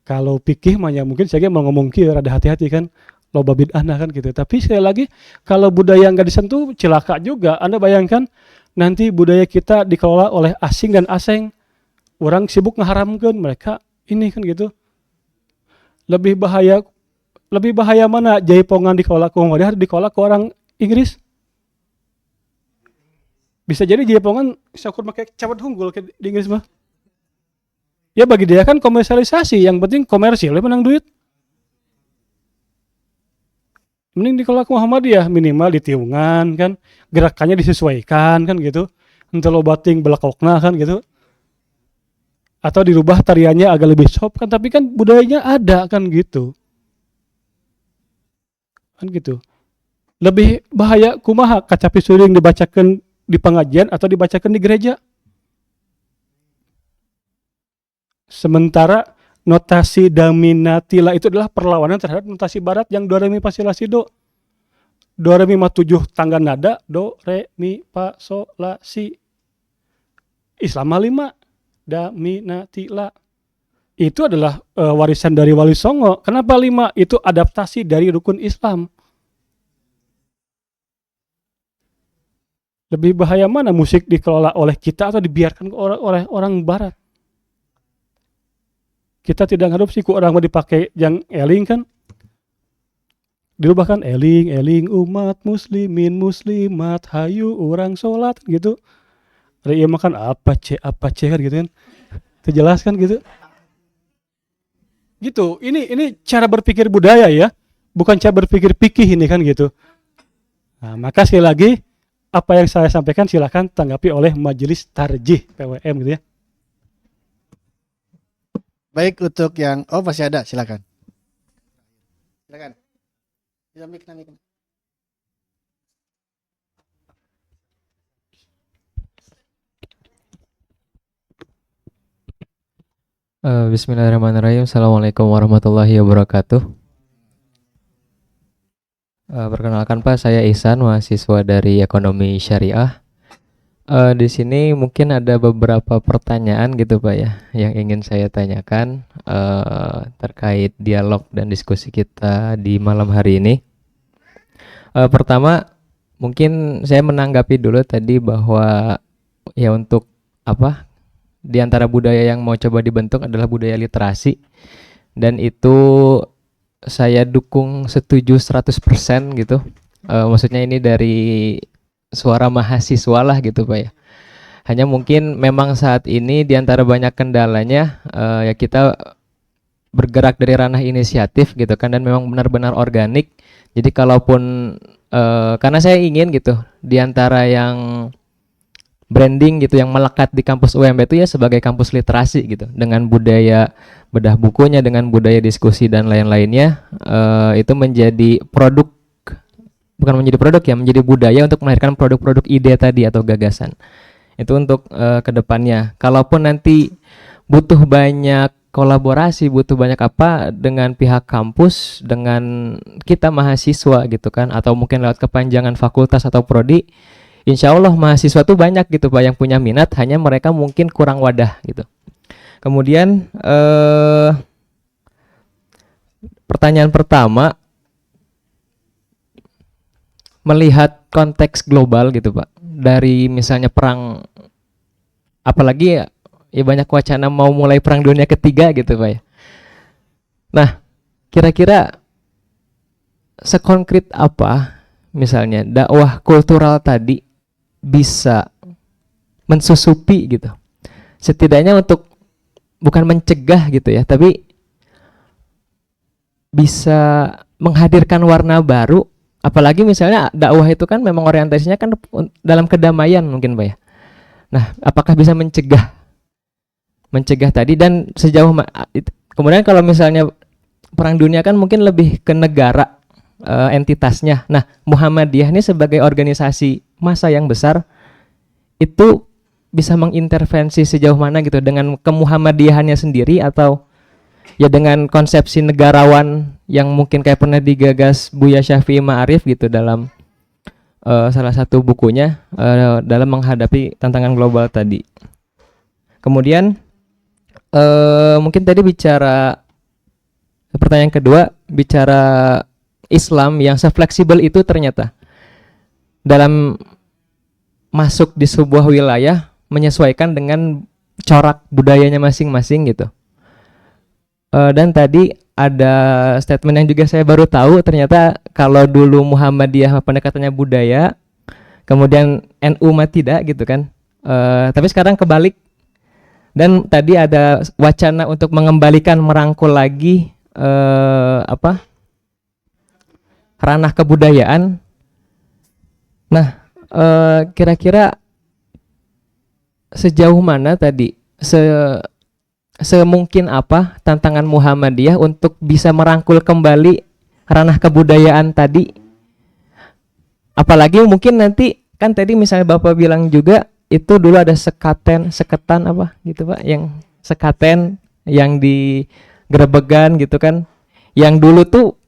Kalau fikih mah ya mungkin saya mau ngomong kieu rada hati-hati kan, loba bid'ahna kan gitu. Tapi sekali lagi kalau budaya nggak disentuh celaka juga. Anda bayangkan nanti budaya kita dikelola oleh asing dan asing. Orang sibuk ngeharamkan, mereka ini kan gitu. Lebih bahaya mana jaipongan dikelola ke Muhammadiyah dikelola ke orang Inggris? Bisa jadi jaipongan syukur pakai cabut hunggul di Inggris mah. Ya bagi dia kan komersialisasi, yang penting komersil, menang duit. Mending dikelola ke Muhammadiyah, minimal ditiungan kan, gerakannya disesuaikan kan gitu. Ente lo bating belakokna kan gitu. Atau dirubah tariannya agak lebih soft kan, tapi kan budayanya ada kan gitu. Kan gitu. Lebih bahaya kumaha kacapi suring dibacakan di pengajian atau dibacakan di gereja. Sementara notasi Daminatila itu adalah perlawanan terhadap notasi barat yang do re mi fa sol la si do. Do re mi mah 7 tangga nada, do re mi fa sol la si. Islam 5, Daminatila. Itu adalah warisan dari Wali Songo. Kenapa 5? Itu adaptasi dari rukun Islam. Lebih bahaya mana musik dikelola oleh kita atau dibiarkan oleh orang barat? Kita tidak ngadopsi ku orang mau dipakai yang eling kan? Dirubahkan eling umat muslimin muslimat hayu orang sholat gitu. Iya makan apa C kan gitu kan? Terjelaskan gitu. Gitu. Ini cara berpikir budaya ya, bukan cara berpikir fikih ini kan gitu. Nah, maka sekali lagi apa yang saya sampaikan silakan tanggapi oleh majelis tarjih PWM gitu ya. Baik, untuk yang masih ada, silakan. Silakan. Bisa mic. Bismillahirrahmanirrahim. Assalamualaikum warahmatullahi wabarakatuh. Perkenalkan Pak, saya Ihsan, mahasiswa dari Ekonomi Syariah. Di sini mungkin ada beberapa pertanyaan gitu Pak ya, yang ingin saya tanyakan terkait dialog dan diskusi kita di malam hari ini. Pertama, mungkin saya menanggapi dulu tadi bahwa ya untuk apa di antara budaya yang mau coba dibentuk adalah budaya literasi, dan itu saya dukung setuju 100% gitu. Maksudnya ini dari suara mahasiswa lah gitu Pak ya. Hanya mungkin memang saat ini di antara banyak kendalanya ya kita bergerak dari ranah inisiatif gitu kan, dan memang benar-benar organik. Jadi kalaupun karena saya ingin gitu di antara yang branding gitu yang melekat di kampus UMB itu ya sebagai kampus literasi gitu, dengan budaya bedah bukunya, dengan budaya diskusi dan lain-lainnya, itu menjadi produk bukan menjadi produk ya, menjadi budaya untuk melahirkan produk-produk ide tadi atau gagasan. Itu untuk kedepannya. Kalaupun nanti butuh banyak kolaborasi, butuh banyak apa dengan pihak kampus, dengan kita mahasiswa gitu kan, atau mungkin lewat kepanjangan fakultas atau prodi, insya Allah mahasiswa tuh banyak gitu Pak yang punya minat, hanya mereka mungkin kurang wadah gitu. Kemudian pertanyaan pertama, melihat konteks global gitu Pak, dari misalnya perang, apalagi ya banyak wacana mau mulai perang dunia ketiga gitu Pak ya. Nah, kira-kira sekonkret apa misalnya dakwah kultural tadi bisa mensusupi gitu, setidaknya untuk bukan mencegah gitu ya, tapi bisa menghadirkan warna baru. Apalagi misalnya dakwah itu kan memang orientasinya kan dalam kedamaian mungkin Pak ya. Nah, apakah bisa mencegah tadi, dan sejauh kemudian kalau misalnya perang dunia kan mungkin lebih ke negara entitasnya. Nah, Muhammadiyah ini sebagai organisasi massa yang besar itu bisa mengintervensi sejauh mana gitu dengan kemuhammadiyahannya sendiri, atau ya dengan konsepsi negarawan yang mungkin kayak pernah digagas Buya Syafi'i Ma'arif gitu dalam salah satu bukunya dalam menghadapi tantangan global tadi. Kemudian mungkin tadi bicara pertanyaan kedua, bicara Islam yang se-fleksibel itu ternyata dalam masuk di sebuah wilayah menyesuaikan dengan corak budayanya masing-masing gitu. Dan tadi ada statement yang juga saya baru tahu, ternyata kalau dulu Muhammadiyah pendekatannya budaya, kemudian NU mah tidak gitu kan. Tapi sekarang kebalik. Dan tadi ada wacana untuk mengembalikan, merangkul lagi ranah kebudayaan. Nah, kira-kira sejauh mana tadi semungkin apa tantangan Muhammadiyah untuk bisa merangkul kembali ranah kebudayaan tadi? Apalagi mungkin nanti kan tadi misalnya Bapak bilang juga itu dulu ada seketan apa gitu Pak, yang sekaten yang di Gerebegan gitu kan, yang dulu tuh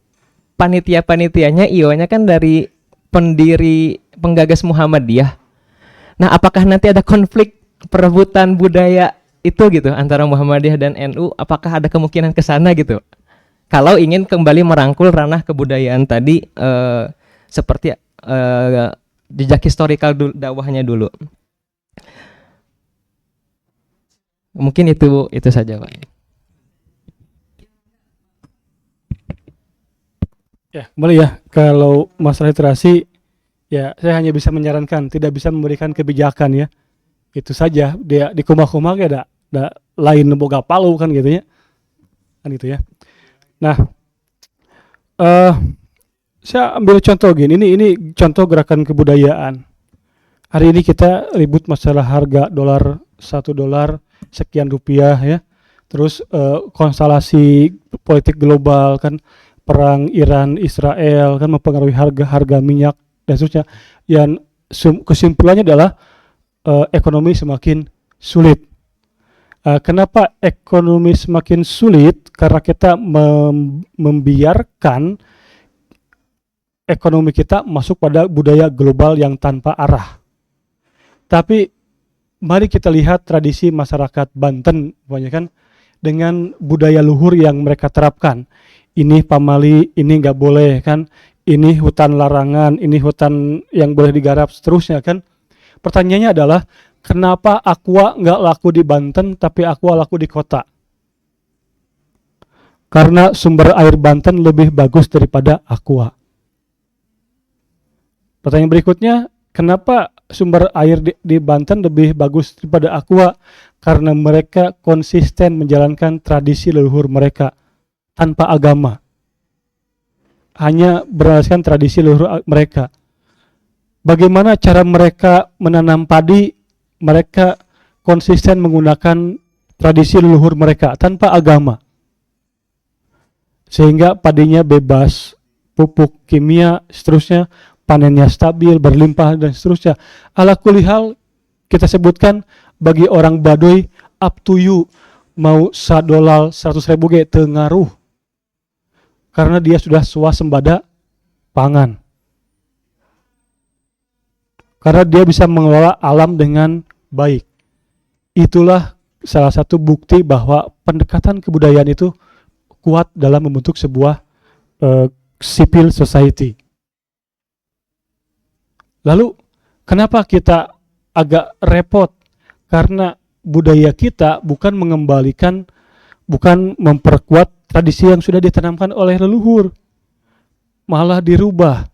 panitia-panitianya IO-nya kan dari pendiri penggagas Muhammadiyah. Nah, apakah nanti ada konflik perebutan budaya itu gitu antara Muhammadiyah dan NU? Apakah ada kemungkinan ke sana gitu kalau ingin kembali merangkul ranah kebudayaan tadi seperti jejak historikal dakwahnya dulu? Mungkin itu saja Pak. Ya, kembali ya, kalau masalah literasi, ya saya hanya bisa menyarankan, tidak bisa memberikan kebijakan ya. Itu saja, dia di kumah-kumah ya ada lain boga palu kan gitu ya. Kan gitu ya. Nah, saya ambil contoh gini, ini contoh gerakan kebudayaan. Hari ini kita ribut masalah harga $1 sekian rupiah ya. Terus konstelasi politik global kan, perang Iran Israel kan mempengaruhi harga minyak dan seterusnya. Yang kesimpulannya adalah ekonomi semakin sulit. Kenapa ekonomi semakin sulit? Karena kita membiarkan ekonomi kita masuk pada budaya global yang tanpa arah. Tapi mari kita lihat tradisi masyarakat Banten banyak kan, dengan budaya luhur yang mereka terapkan. Ini pamali, ini nggak boleh kan, ini hutan larangan, ini hutan yang boleh digarap, seterusnya kan. Pertanyaannya adalah, kenapa aqua nggak laku di Banten tapi aqua laku di kota? Karena sumber air Banten lebih bagus daripada aqua. Pertanyaan berikutnya, kenapa sumber air di Banten lebih bagus daripada aqua? Karena mereka konsisten menjalankan tradisi leluhur mereka tanpa agama, hanya berdasarkan tradisi leluhur mereka. Bagaimana cara mereka menanam padi? Mereka konsisten menggunakan tradisi leluhur mereka tanpa agama, sehingga padinya bebas pupuk kimia, seterusnya panennya stabil, berlimpah dan seterusnya. Ala kulli hal kita sebutkan bagi orang Baduy up to you, mau $100.000 ge teu ngaruh. Karena dia sudah swasembada pangan. Karena dia bisa mengelola alam dengan baik. Itulah salah satu bukti bahwa pendekatan kebudayaan itu kuat dalam membentuk sebuah civil society. Lalu kenapa kita agak repot? Karena budaya kita bukan mengembalikan, bukan memperkuat tradisi yang sudah ditanamkan oleh leluhur, malah dirubah.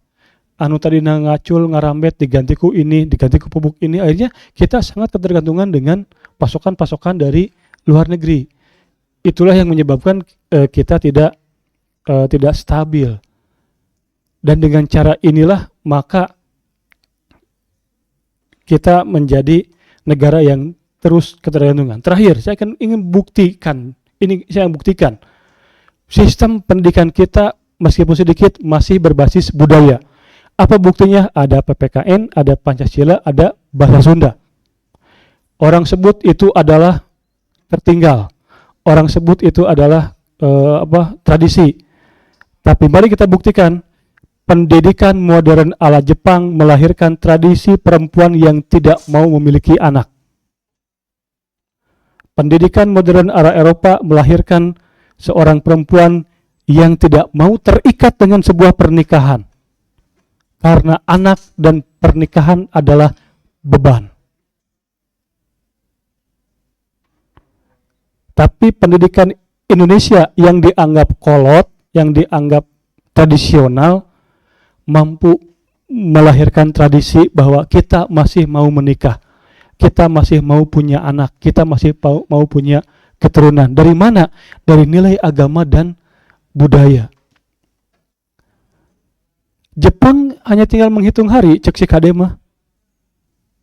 Anu tadi ngacul, ngarambet, diganti ku ini, diganti ku pupuk ini. Akhirnya kita sangat ketergantungan dengan pasokan-pasokan dari luar negeri. Itulah yang menyebabkan kita tidak stabil. Dan dengan cara inilah maka kita menjadi negara yang terus ketergantungan. Terakhir, saya ingin buktikan, ini saya buktikan, sistem pendidikan kita meskipun sedikit masih berbasis budaya. Apa buktinya? Ada PPKN, ada Pancasila, ada bahasa Sunda. Orang sebut itu adalah tertinggal. Orang sebut itu adalah tradisi. Tapi mari kita buktikan, pendidikan modern ala Jepang melahirkan tradisi perempuan yang tidak mau memiliki anak. Pendidikan modern ala Eropa melahirkan seorang perempuan yang tidak mau terikat dengan sebuah pernikahan. Karena anak dan pernikahan adalah beban. Tapi pendidikan Indonesia yang dianggap kolot, yang dianggap tradisional, mampu melahirkan tradisi bahwa kita masih mau menikah, kita masih mau punya anak, kita masih mau punya keturunan. Dari mana? Dari nilai agama dan budaya. Jepang hanya tinggal menghitung hari, cek si kade mah.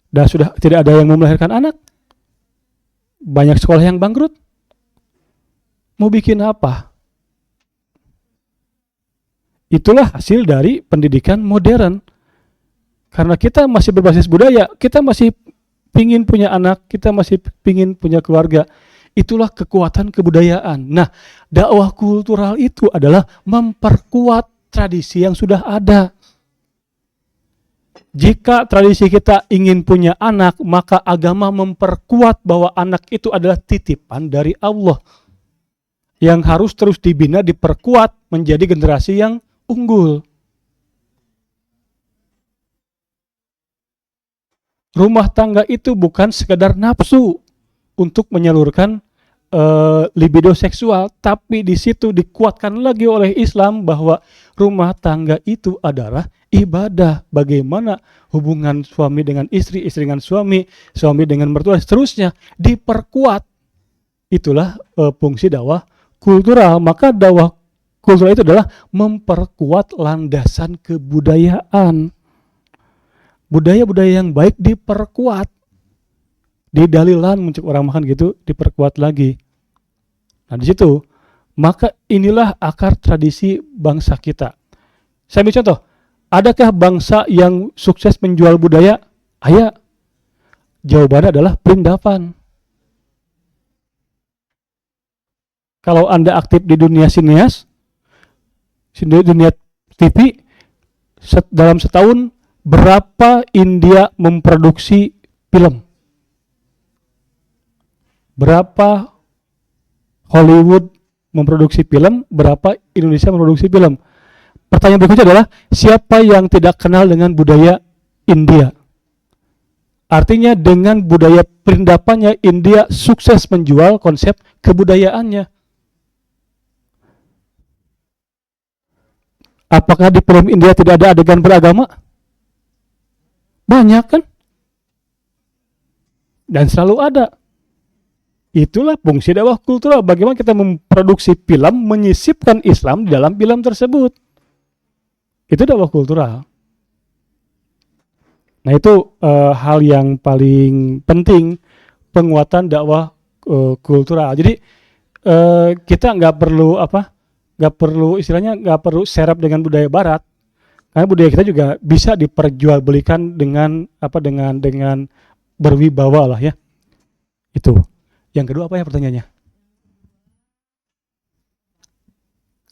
Dan sudah tidak ada yang mau melahirkan anak. Banyak sekolah yang bangkrut. Mau bikin apa? Itulah hasil dari pendidikan modern. Karena kita masih berbasis budaya, kita masih pingin punya anak, kita masih pingin punya keluarga. Itulah kekuatan kebudayaan. Nah, dakwah kultural itu adalah memperkuat tradisi yang sudah ada. Jika tradisi kita ingin punya anak, maka agama memperkuat bahwa anak itu adalah titipan dari Allah yang harus terus dibina, diperkuat menjadi generasi yang unggul. Rumah tangga itu bukan sekedar nafsu untuk menyalurkan libido seksual, tapi di situ dikuatkan lagi oleh Islam bahwa rumah tangga itu adalah ibadah. Bagaimana hubungan suami dengan istri, istri dengan suami, suami dengan mertua, seterusnya diperkuat. Itulah fungsi dakwah kultural. Maka dakwah kultural itu adalah memperkuat landasan kebudayaan. Budaya-budaya yang baik diperkuat. Di dalilan muncul orang makan gitu, diperkuat lagi. Nah di situ, maka inilah akar tradisi bangsa kita. Saya ambil contoh, adakah bangsa yang sukses menjual budaya? Aya. Jawabannya adalah Perindavan. Kalau Anda aktif di dunia sineas, dunia TV, dalam setahun berapa India memproduksi film? Berapa Hollywood memproduksi film, berapa Indonesia memproduksi film? Pertanyaan berikutnya adalah, siapa yang tidak kenal dengan budaya India? Artinya dengan budaya perindapannya, India sukses menjual konsep kebudayaannya. Apakah di film India tidak ada adegan beragama? Banyak kan? Dan selalu ada. Itulah fungsi dakwah kultural. Bagaimana kita memproduksi film, menyisipkan Islam di dalam film tersebut. Itu dakwah kultural. Nah itu hal yang paling penting, penguatan dakwah kultural. Jadi kita nggak perlu istilahnya nggak perlu serap dengan budaya Barat. Karena budaya kita juga bisa diperjualbelikan dengan dengan berwibawa lah ya. Itu. Yang kedua apa ya pertanyaannya?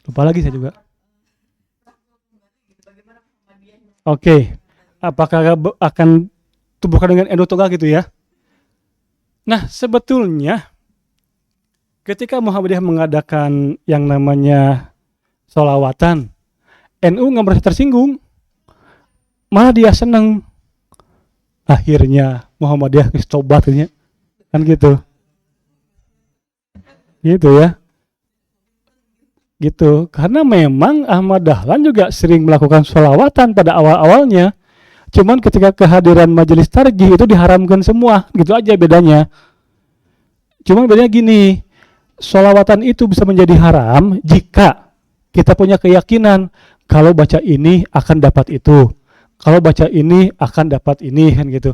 Lupa lagi saya juga. Oke. Apakah akan tumbuhkan dengan NU tunggal gitu ya? Nah, sebetulnya ketika Muhammadiyah mengadakan yang namanya sholawatan, NU nggak merasa tersinggung, malah dia seneng. Akhirnya Muhammadiyah tobat kan gitu ya, gitu. Karena memang Ahmad Dahlan juga sering melakukan sholawatan pada awal-awalnya, cuman ketika kehadiran majelis tarjih itu diharamkan semua, gitu aja bedanya. Cuman bedanya gini, sholawatan itu bisa menjadi haram jika kita punya keyakinan kalau baca ini akan dapat itu, kalau baca ini akan dapat ini, kan gitu.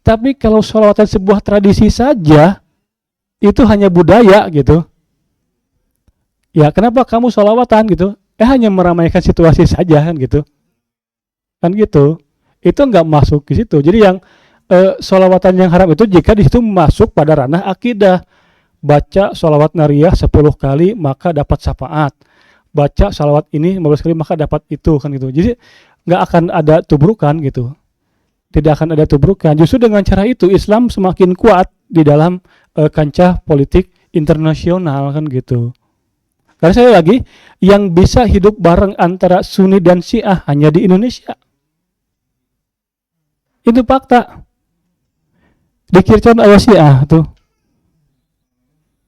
Tapi kalau sholawatan sebuah tradisi saja, itu hanya budaya gitu. Ya kenapa kamu sholawatan gitu? Hanya meramaikan situasi saja kan gitu. Kan gitu. Itu nggak masuk ke situ. Jadi yang sholawatan yang haram itu jika di situ masuk pada ranah akidah. Baca sholawat nariyah 10 kali maka dapat syafaat. Baca sholawat ini 15 kali maka dapat itu kan gitu. Jadi nggak akan ada tubrukan gitu. Tidak akan ada tubrukan. Justru dengan cara itu Islam semakin kuat di dalam kancah politik internasional kan gitu. Karena saya lagi yang bisa hidup bareng antara Sunni dan Syiah hanya di Indonesia. Itu fakta. Di Kircon ayat Syiah tuh.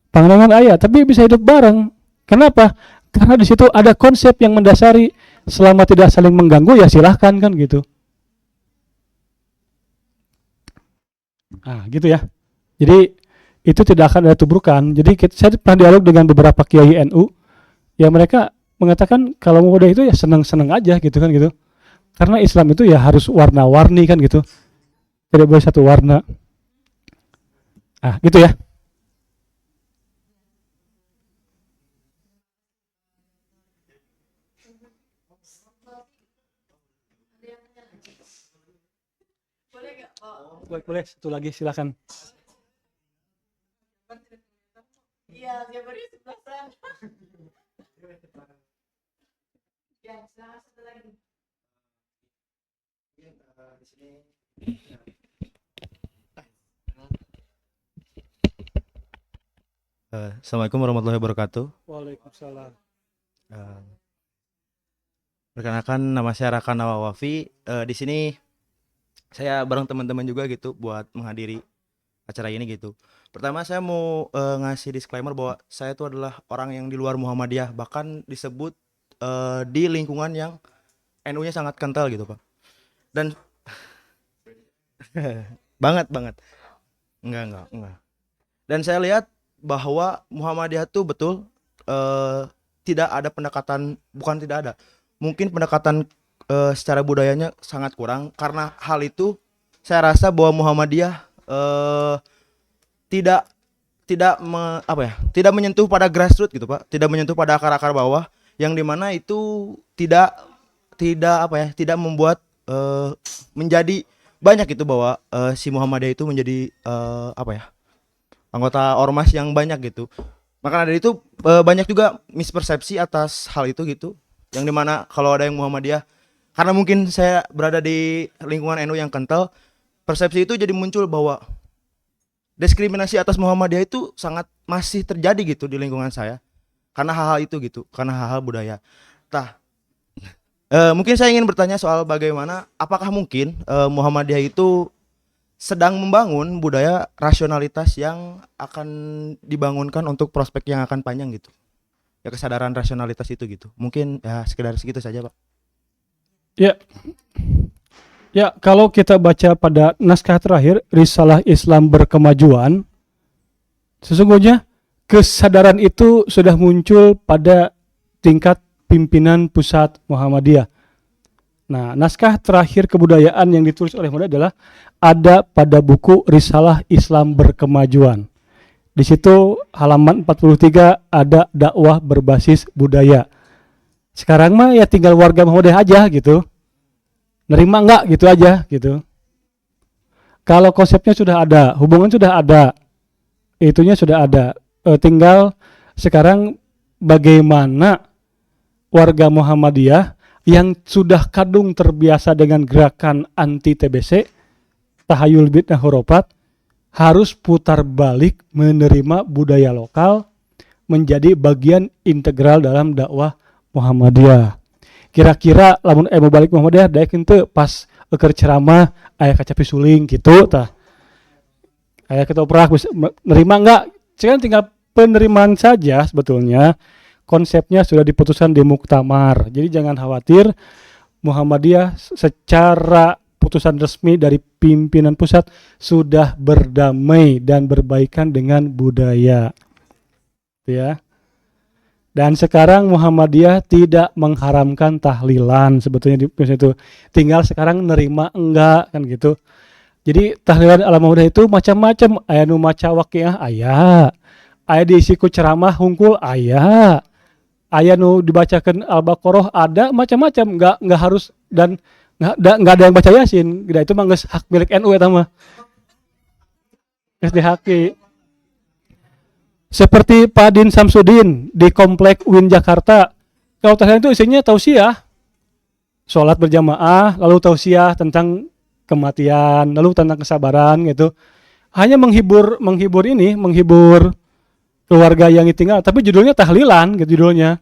Pandangan ayat, tapi bisa hidup bareng. Kenapa? Karena di situ ada konsep yang mendasari selama tidak saling mengganggu ya silahkan kan gitu. Gitu ya. Jadi itu tidak akan ada tubrukan. Jadi saya pernah dialog dengan beberapa kiai NU, ya mereka mengatakan kalau muda itu ya seneng-seneng aja gitu kan gitu. Karena Islam itu ya harus warna-warni kan gitu. Tidak boleh satu warna. Gitu ya. Boleh, satu lagi silakan. Iya, dia beri sebelah sana. Ya, satu lagi. Di sini. Assalamualaikum warahmatullahi wabarakatuh. Waalaikumsalam. Perkenalkan nama saya Raka Nawawafi. Di sini saya bareng teman-teman juga gitu buat menghadiri acara ini gitu. Pertama saya mau ngasih disclaimer bahwa saya itu adalah orang yang di luar Muhammadiyah, bahkan disebut di lingkungan yang NU-nya sangat kental gitu Pak. Dan banget. Enggak. Dan saya lihat bahwa Muhammadiyah itu betul tidak ada pendekatan, bukan tidak ada. Mungkin pendekatan secara budayanya sangat kurang. Karena hal itu saya rasa bahwa Muhammadiyah tidak menyentuh pada grassroots gitu Pak, tidak menyentuh pada akar-akar bawah, yang dimana itu tidak membuat menjadi banyak itu bahwa si Muhammadiyah itu menjadi anggota ormas yang banyak gitu. Maka dari itu banyak juga mispersepsi atas hal itu gitu, yang dimana kalau ada yang Muhammadiyah, karena mungkin saya berada di lingkungan NU yang kental, persepsi itu jadi muncul bahwa diskriminasi atas Muhammadiyah itu sangat masih terjadi gitu di lingkungan saya, karena hal-hal itu gitu, karena hal-hal budaya. Mungkin saya ingin bertanya soal bagaimana, apakah mungkin Muhammadiyah itu sedang membangun budaya rasionalitas yang akan dibangunkan untuk prospek yang akan panjang gitu, ya, kesadaran rasionalitas itu gitu. Mungkin ya sekedar segitu saja Pak. Ya, kalau kita baca pada naskah terakhir Risalah Islam Berkemajuan, sesungguhnya kesadaran itu sudah muncul pada tingkat pimpinan pusat Muhammadiyah. Nah, naskah terakhir kebudayaan yang ditulis oleh Muhammadiyah adalah ada pada buku Risalah Islam Berkemajuan. Di situ halaman 43 ada dakwah berbasis budaya. Sekarang mah ya tinggal warga Muhammadiyah aja gitu nerima nggak gitu aja gitu. Kalau konsepnya sudah ada, hubungan sudah ada, itunya sudah ada, tinggal sekarang bagaimana warga Muhammadiyah yang sudah kadung terbiasa dengan gerakan anti TBC, tahayul bid'ah hurufat, harus putar balik menerima budaya lokal menjadi bagian integral dalam dakwah Muhammadiyah. Kira-kira lamun mau balik Muhammadiyah daek henteu pas keur ceramah aya kacapi suling gitu tah. Aya ketoprak nerima enggak? Sekarang tinggal penerimaan saja sebetulnya. Konsepnya sudah diputuskan di muktamar. Jadi jangan khawatir, Muhammadiyah secara putusan resmi dari pimpinan pusat sudah berdamai dan berbaikan dengan budaya. Ya. Dan sekarang Muhammadiyah tidak mengharamkan tahlilan sebetulnya di itu. Tinggal sekarang nerima enggak kan gitu. Jadi tahlilan ala Muhammadiyah itu macam-macam. Aya nu maca waqiah aya. Aya diisi ku ceramah hungkul aya. Aya nu dibacakan Al-Baqarah ada macam-macam, enggak harus dan enggak ada yang baca Yasin. Itu mah geus hak milik NU eta mah. Geus dihaki. Seperti Pak Din Samsudin di Komplek UIN Jakarta. Kalau tahlilan itu isinya tausiah. Salat berjamaah, lalu tausiah tentang kematian, lalu tentang kesabaran gitu. Hanya menghibur keluarga yang ditinggal, tapi judulnya tahlilan gitu judulnya.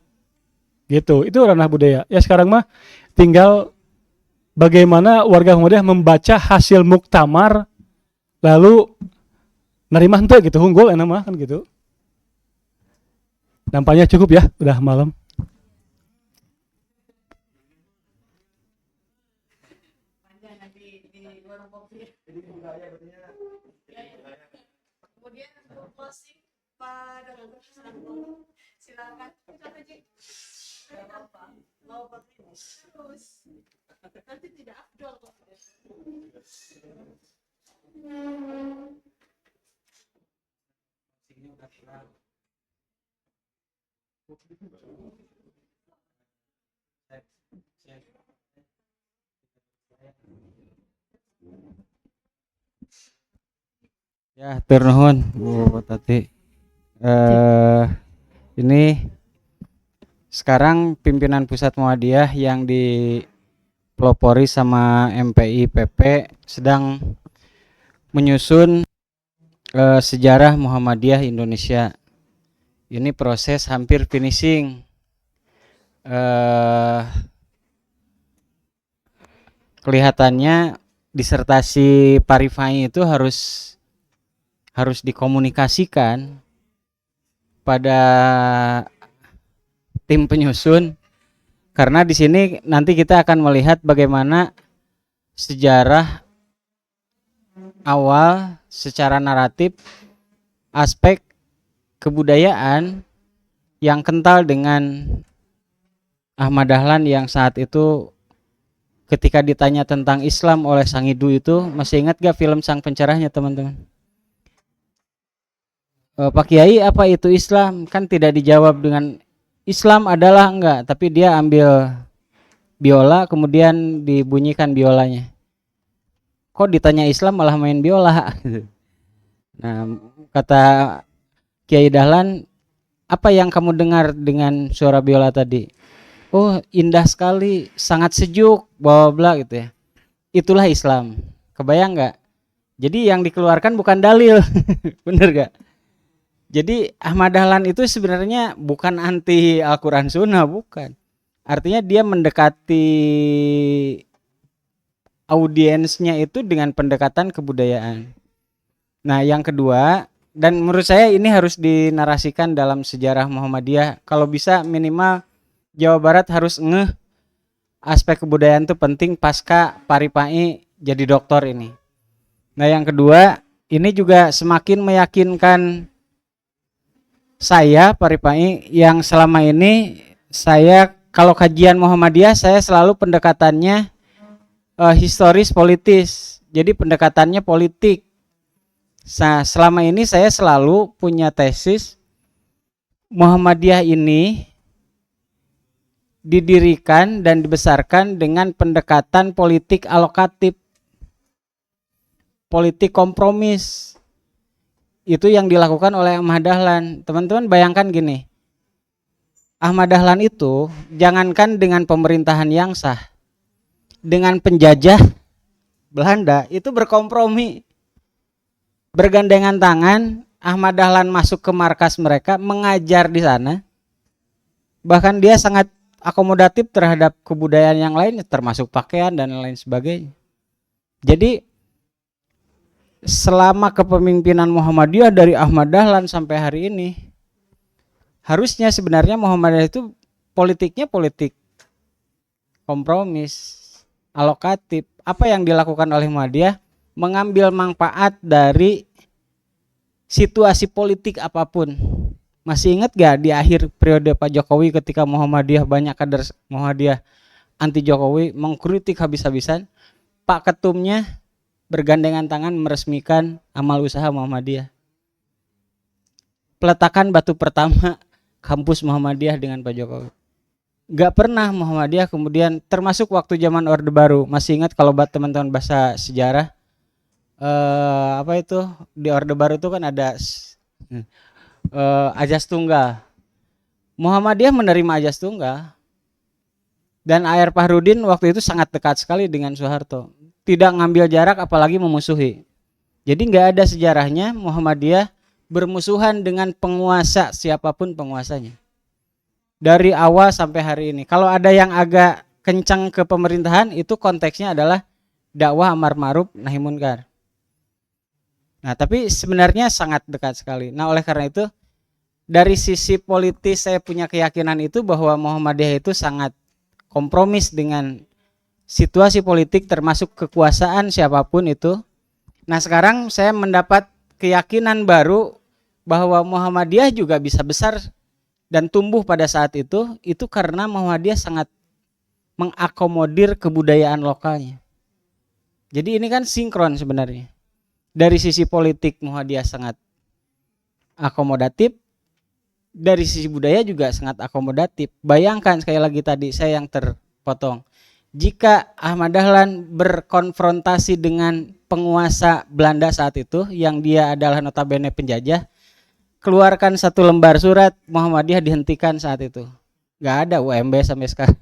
Gitu. Itu ranah budaya. Ya sekarang mah tinggal bagaimana warga Muhammadiyah membaca hasil muktamar lalu nerima henteu gitu, hunggul enak mah kan gitu. Nampaknya cukup ya, udah malam. Ya, tur nuhun Bu Tati. Ini sekarang pimpinan pusat Muhammadiyah yang dipelopori sama MPI PP sedang menyusun sejarah Muhammadiyah Indonesia. Ini proses hampir finishing. Kelihatannya disertasi Parifai itu harus dikomunikasikan pada tim penyusun, karena di sini nanti kita akan melihat bagaimana sejarah awal secara naratif aspek kebudayaan yang kental dengan Ahmad Dahlan yang saat itu ketika ditanya tentang Islam oleh Sang Idu itu, masih ingat gak film Sang Pencerahnya teman-teman? Pak Kiai, apa itu Islam? Kan tidak dijawab dengan Islam adalah enggak, tapi dia ambil biola kemudian dibunyikan biolanya. Kok ditanya Islam malah main biola? Nah, kata Kiai Dahlan, apa yang kamu dengar dengan suara biola tadi? Oh, indah sekali, sangat sejuk, bla bla gitu ya. Itulah Islam. Kebayang nggak? Jadi yang dikeluarkan bukan dalil, bener gak? Jadi Ahmad Dahlan itu sebenarnya bukan anti Al-Quran Sunnah, bukan. Artinya dia mendekati audiensnya itu dengan pendekatan kebudayaan. Nah yang kedua, dan menurut saya ini harus dinarasikan dalam sejarah Muhammadiyah. Kalau bisa minimal Jawa Barat harus ngeh aspek kebudayaan itu penting pasca Paripai jadi doktor ini. Nah yang kedua, ini juga semakin meyakinkan saya Paripai yang selama ini saya kalau kajian Muhammadiyah saya selalu pendekatannya historis politis. Jadi pendekatannya politik. Nah, selama ini saya selalu punya tesis Muhammadiyah ini didirikan dan dibesarkan dengan pendekatan politik alokatif, politik kompromis. Itu yang dilakukan oleh Ahmad Dahlan. Teman-teman bayangkan gini, Ahmad Dahlan itu jangankan dengan pemerintahan yang sah, dengan penjajah Belanda itu berkompromi, bergandengan tangan. Ahmad Dahlan masuk ke markas mereka, mengajar di sana. Bahkan dia sangat akomodatif terhadap kebudayaan yang lain, termasuk pakaian dan lain sebagainya. Jadi selama kepemimpinan Muhammadiyah dari Ahmad Dahlan sampai hari ini, harusnya sebenarnya Muhammadiyah itu politiknya politik kompromis, alokatif. Apa yang dilakukan oleh Muhammadiyah? Mengambil manfaat dari situasi politik apapun. Masih ingat gak di akhir periode Pak Jokowi ketika Muhammadiyah, banyak kader Muhammadiyah anti Jokowi mengkritik habis-habisan, Pak Ketumnya bergandengan tangan meresmikan amal usaha Muhammadiyah. Peletakan batu pertama kampus Muhammadiyah dengan Pak Jokowi. Gak pernah Muhammadiyah kemudian, termasuk waktu zaman Orde Baru, masih ingat kalau teman-teman bahasa sejarah, apa itu di Orde Baru itu kan ada ajas tunggal. Muhammadiyah menerima ajas tunggal, dan A.R. Fahrudin waktu itu sangat dekat sekali dengan Soeharto, tidak ngambil jarak apalagi memusuhi. Jadi nggak ada sejarahnya Muhammadiyah bermusuhan dengan penguasa siapapun penguasanya dari awal sampai hari ini. Kalau ada yang agak kencang ke pemerintahan, itu konteksnya adalah dakwah amar ma'ruf nahi munkar. Nah, tapi sebenarnya sangat dekat sekali. Nah, oleh karena itu dari sisi politis saya punya keyakinan itu bahwa Muhammadiyah itu sangat kompromis dengan situasi politik termasuk kekuasaan siapapun itu. Nah, sekarang saya mendapat keyakinan baru bahwa Muhammadiyah juga bisa besar dan tumbuh pada saat itu karena Muhammadiyah sangat mengakomodir kebudayaan lokalnya. Jadi ini kan sinkron sebenarnya. Dari sisi politik Muhammadiyah sangat akomodatif, dari sisi budaya juga sangat akomodatif. Bayangkan sekali lagi tadi saya yang terpotong. Jika Ahmad Dahlan berkonfrontasi dengan penguasa Belanda saat itu, yang dia adalah notabene penjajah, keluarkan satu lembar surat, Muhammadiyah dihentikan saat itu. Gak ada UMB sampai sekarang.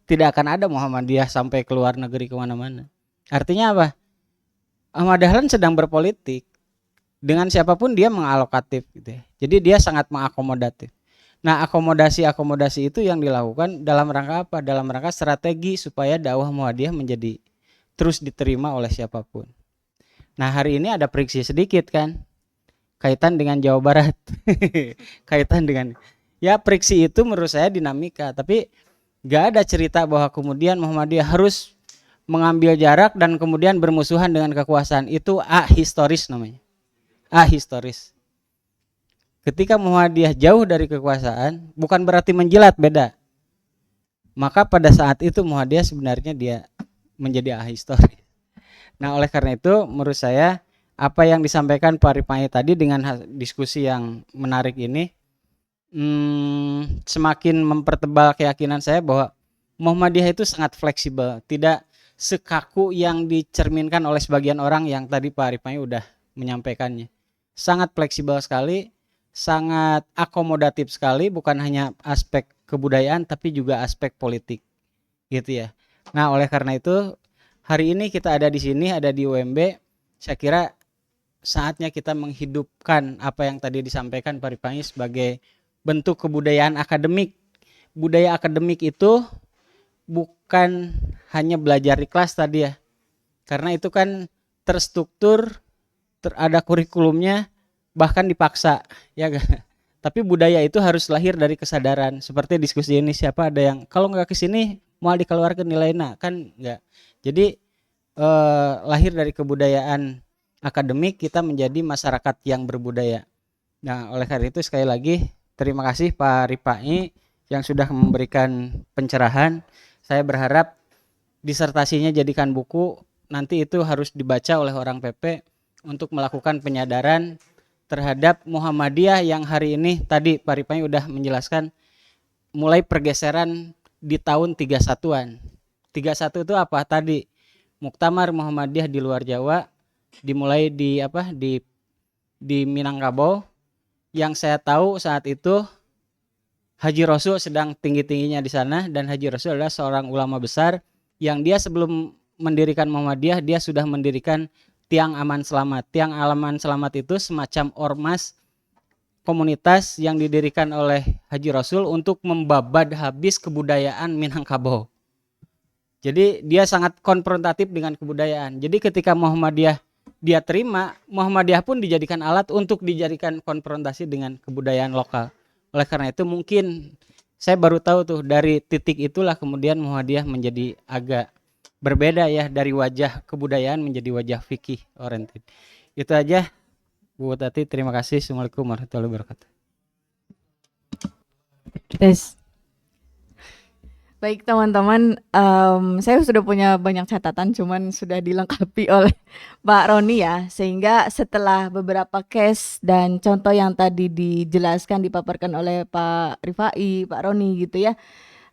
Tidak akan ada Muhammadiyah sampai ke luar negeri kemana-mana. Artinya apa? Ahmad Dahlan sedang berpolitik. Dengan siapapun dia mengalokatif gitu ya. Jadi dia sangat mengakomodatif. Nah, akomodasi-akomodasi itu yang dilakukan dalam rangka apa? Dalam rangka strategi supaya dakwah Muhammadiyah menjadi terus diterima oleh siapapun. Nah, hari ini ada friksi sedikit kan? Kaitan dengan Jawa Barat. Kaitan dengan, ya friksi itu menurut saya dinamika. Tapi gak ada cerita bahwa kemudian Muhammadiyah harus mengambil jarak dan kemudian bermusuhan dengan kekuasaan. Itu ahistoris namanya. Ahistoris. Ketika Muhammadiyah jauh dari kekuasaan, bukan berarti menjilat, beda. Maka pada saat itu Muhammadiyah sebenarnya dia menjadi ahistoris. Nah, oleh karena itu menurut saya apa yang disampaikan Pak Ripai tadi dengan diskusi yang menarik ini semakin mempertebal keyakinan saya bahwa Muhammadiyah itu sangat fleksibel, tidak sekaku yang dicerminkan oleh sebagian orang yang tadi Pak Ripai udah menyampaikannya. Sangat fleksibel sekali, sangat akomodatif sekali, bukan hanya aspek kebudayaan tapi juga aspek politik, gitu ya. Nah, oleh karena itu hari ini kita ada di sini, ada di UMB, saya kira saatnya kita menghidupkan apa yang tadi disampaikan Pak Ripai sebagai bentuk kebudayaan akademik. Budaya akademik itu bukan hanya belajar di kelas tadi ya, karena itu kan terstruktur, ada kurikulumnya, bahkan dipaksa, ya gak? Tapi budaya itu harus lahir dari kesadaran. Seperti diskusi ini, siapa ada yang kalau nggak kesini mau dikeluarkan nilainya, kan nggak. Jadi lahir dari kebudayaan akademik, kita menjadi masyarakat yang berbudaya. Nah, oleh karena itu sekali lagi terima kasih Pak Ripai yang sudah memberikan pencerahan. Saya berharap disertasinya jadikan buku, nanti itu harus dibaca oleh orang PP untuk melakukan penyadaran terhadap Muhammadiyah yang hari ini tadi Pak Ripai udah menjelaskan mulai pergeseran di tahun 31-an. 31 itu apa tadi? Muktamar Muhammadiyah di luar Jawa dimulai di Minangkabau. Yang saya tahu saat itu Haji Rasul sedang tinggi-tingginya di sana, dan Haji Rasul adalah seorang ulama besar yang dia sebelum mendirikan Muhammadiyah dia sudah mendirikan Tiang Aman Selamat. Tiang Aman Selamat itu semacam ormas komunitas yang didirikan oleh Haji Rasul untuk membabad habis kebudayaan Minangkabau. Jadi dia sangat konfrontatif dengan kebudayaan. Jadi ketika Muhammadiyah dia terima, Muhammadiyah pun dijadikan alat untuk dijadikan konfrontasi dengan kebudayaan lokal. Oleh karena itu mungkin saya baru tahu tuh dari titik itulah kemudian Muhammadiyah menjadi agak berbeda ya, dari wajah kebudayaan menjadi wajah fikih oriented. Itu aja Bu Tati, terima kasih. Assalamualaikum warahmatullahi wabarakatuh. Tes. Baik teman-teman, saya sudah punya banyak catatan, cuman sudah dilengkapi oleh Pak Roni ya, sehingga setelah beberapa case dan contoh yang tadi dijelaskan, dipaparkan oleh Pak Rifai, Pak Roni gitu ya,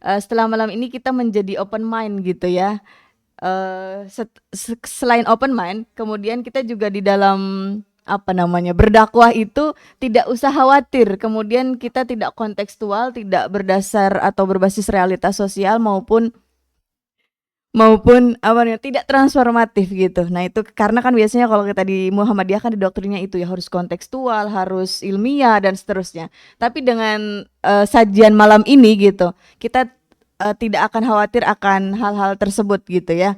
setelah malam ini kita menjadi open mind gitu ya. Selain open mind, kemudian kita juga di dalam berdakwah itu tidak usah khawatir kemudian kita tidak kontekstual, tidak berdasar atau berbasis realitas sosial maupun tidak transformatif gitu. Nah itu karena kan biasanya kalau kita di Muhammadiyah kan di doktrinnya itu ya harus kontekstual, harus ilmiah dan seterusnya. Tapi dengan sajian malam ini gitu kita tidak akan khawatir akan hal-hal tersebut gitu ya.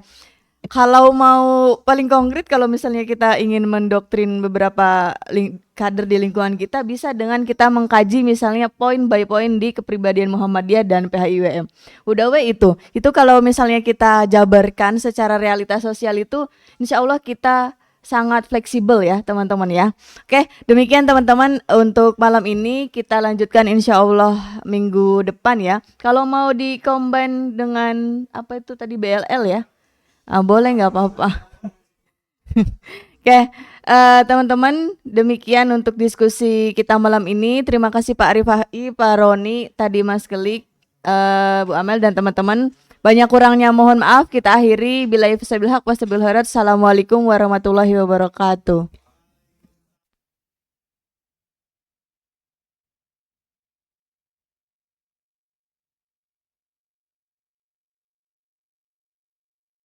Kalau mau paling konkret, kalau misalnya kita ingin mendoktrin beberapa kader di lingkungan kita, bisa dengan kita mengkaji misalnya poin by poin di kepribadian Muhammadiyah dan PHIWM. Udah itu kalau misalnya kita jabarkan secara realitas sosial itu, insya Allah kita sangat fleksibel ya teman-teman ya. Oke, demikian teman-teman untuk malam ini, kita lanjutkan insya Allah minggu depan ya. Kalau mau di-combine dengan BLL ya, boleh nggak apa-apa. Oke, teman-teman, demikian untuk diskusi kita malam ini. Terima kasih Pak Rifai, Pak Roni, tadi Mas Kelik, Bu Amel dan teman-teman. Banyak kurangnya mohon maaf. Kita akhiri. Billahi fisabilillah, wassalamualaikum warahmatullahi wabarakatuh.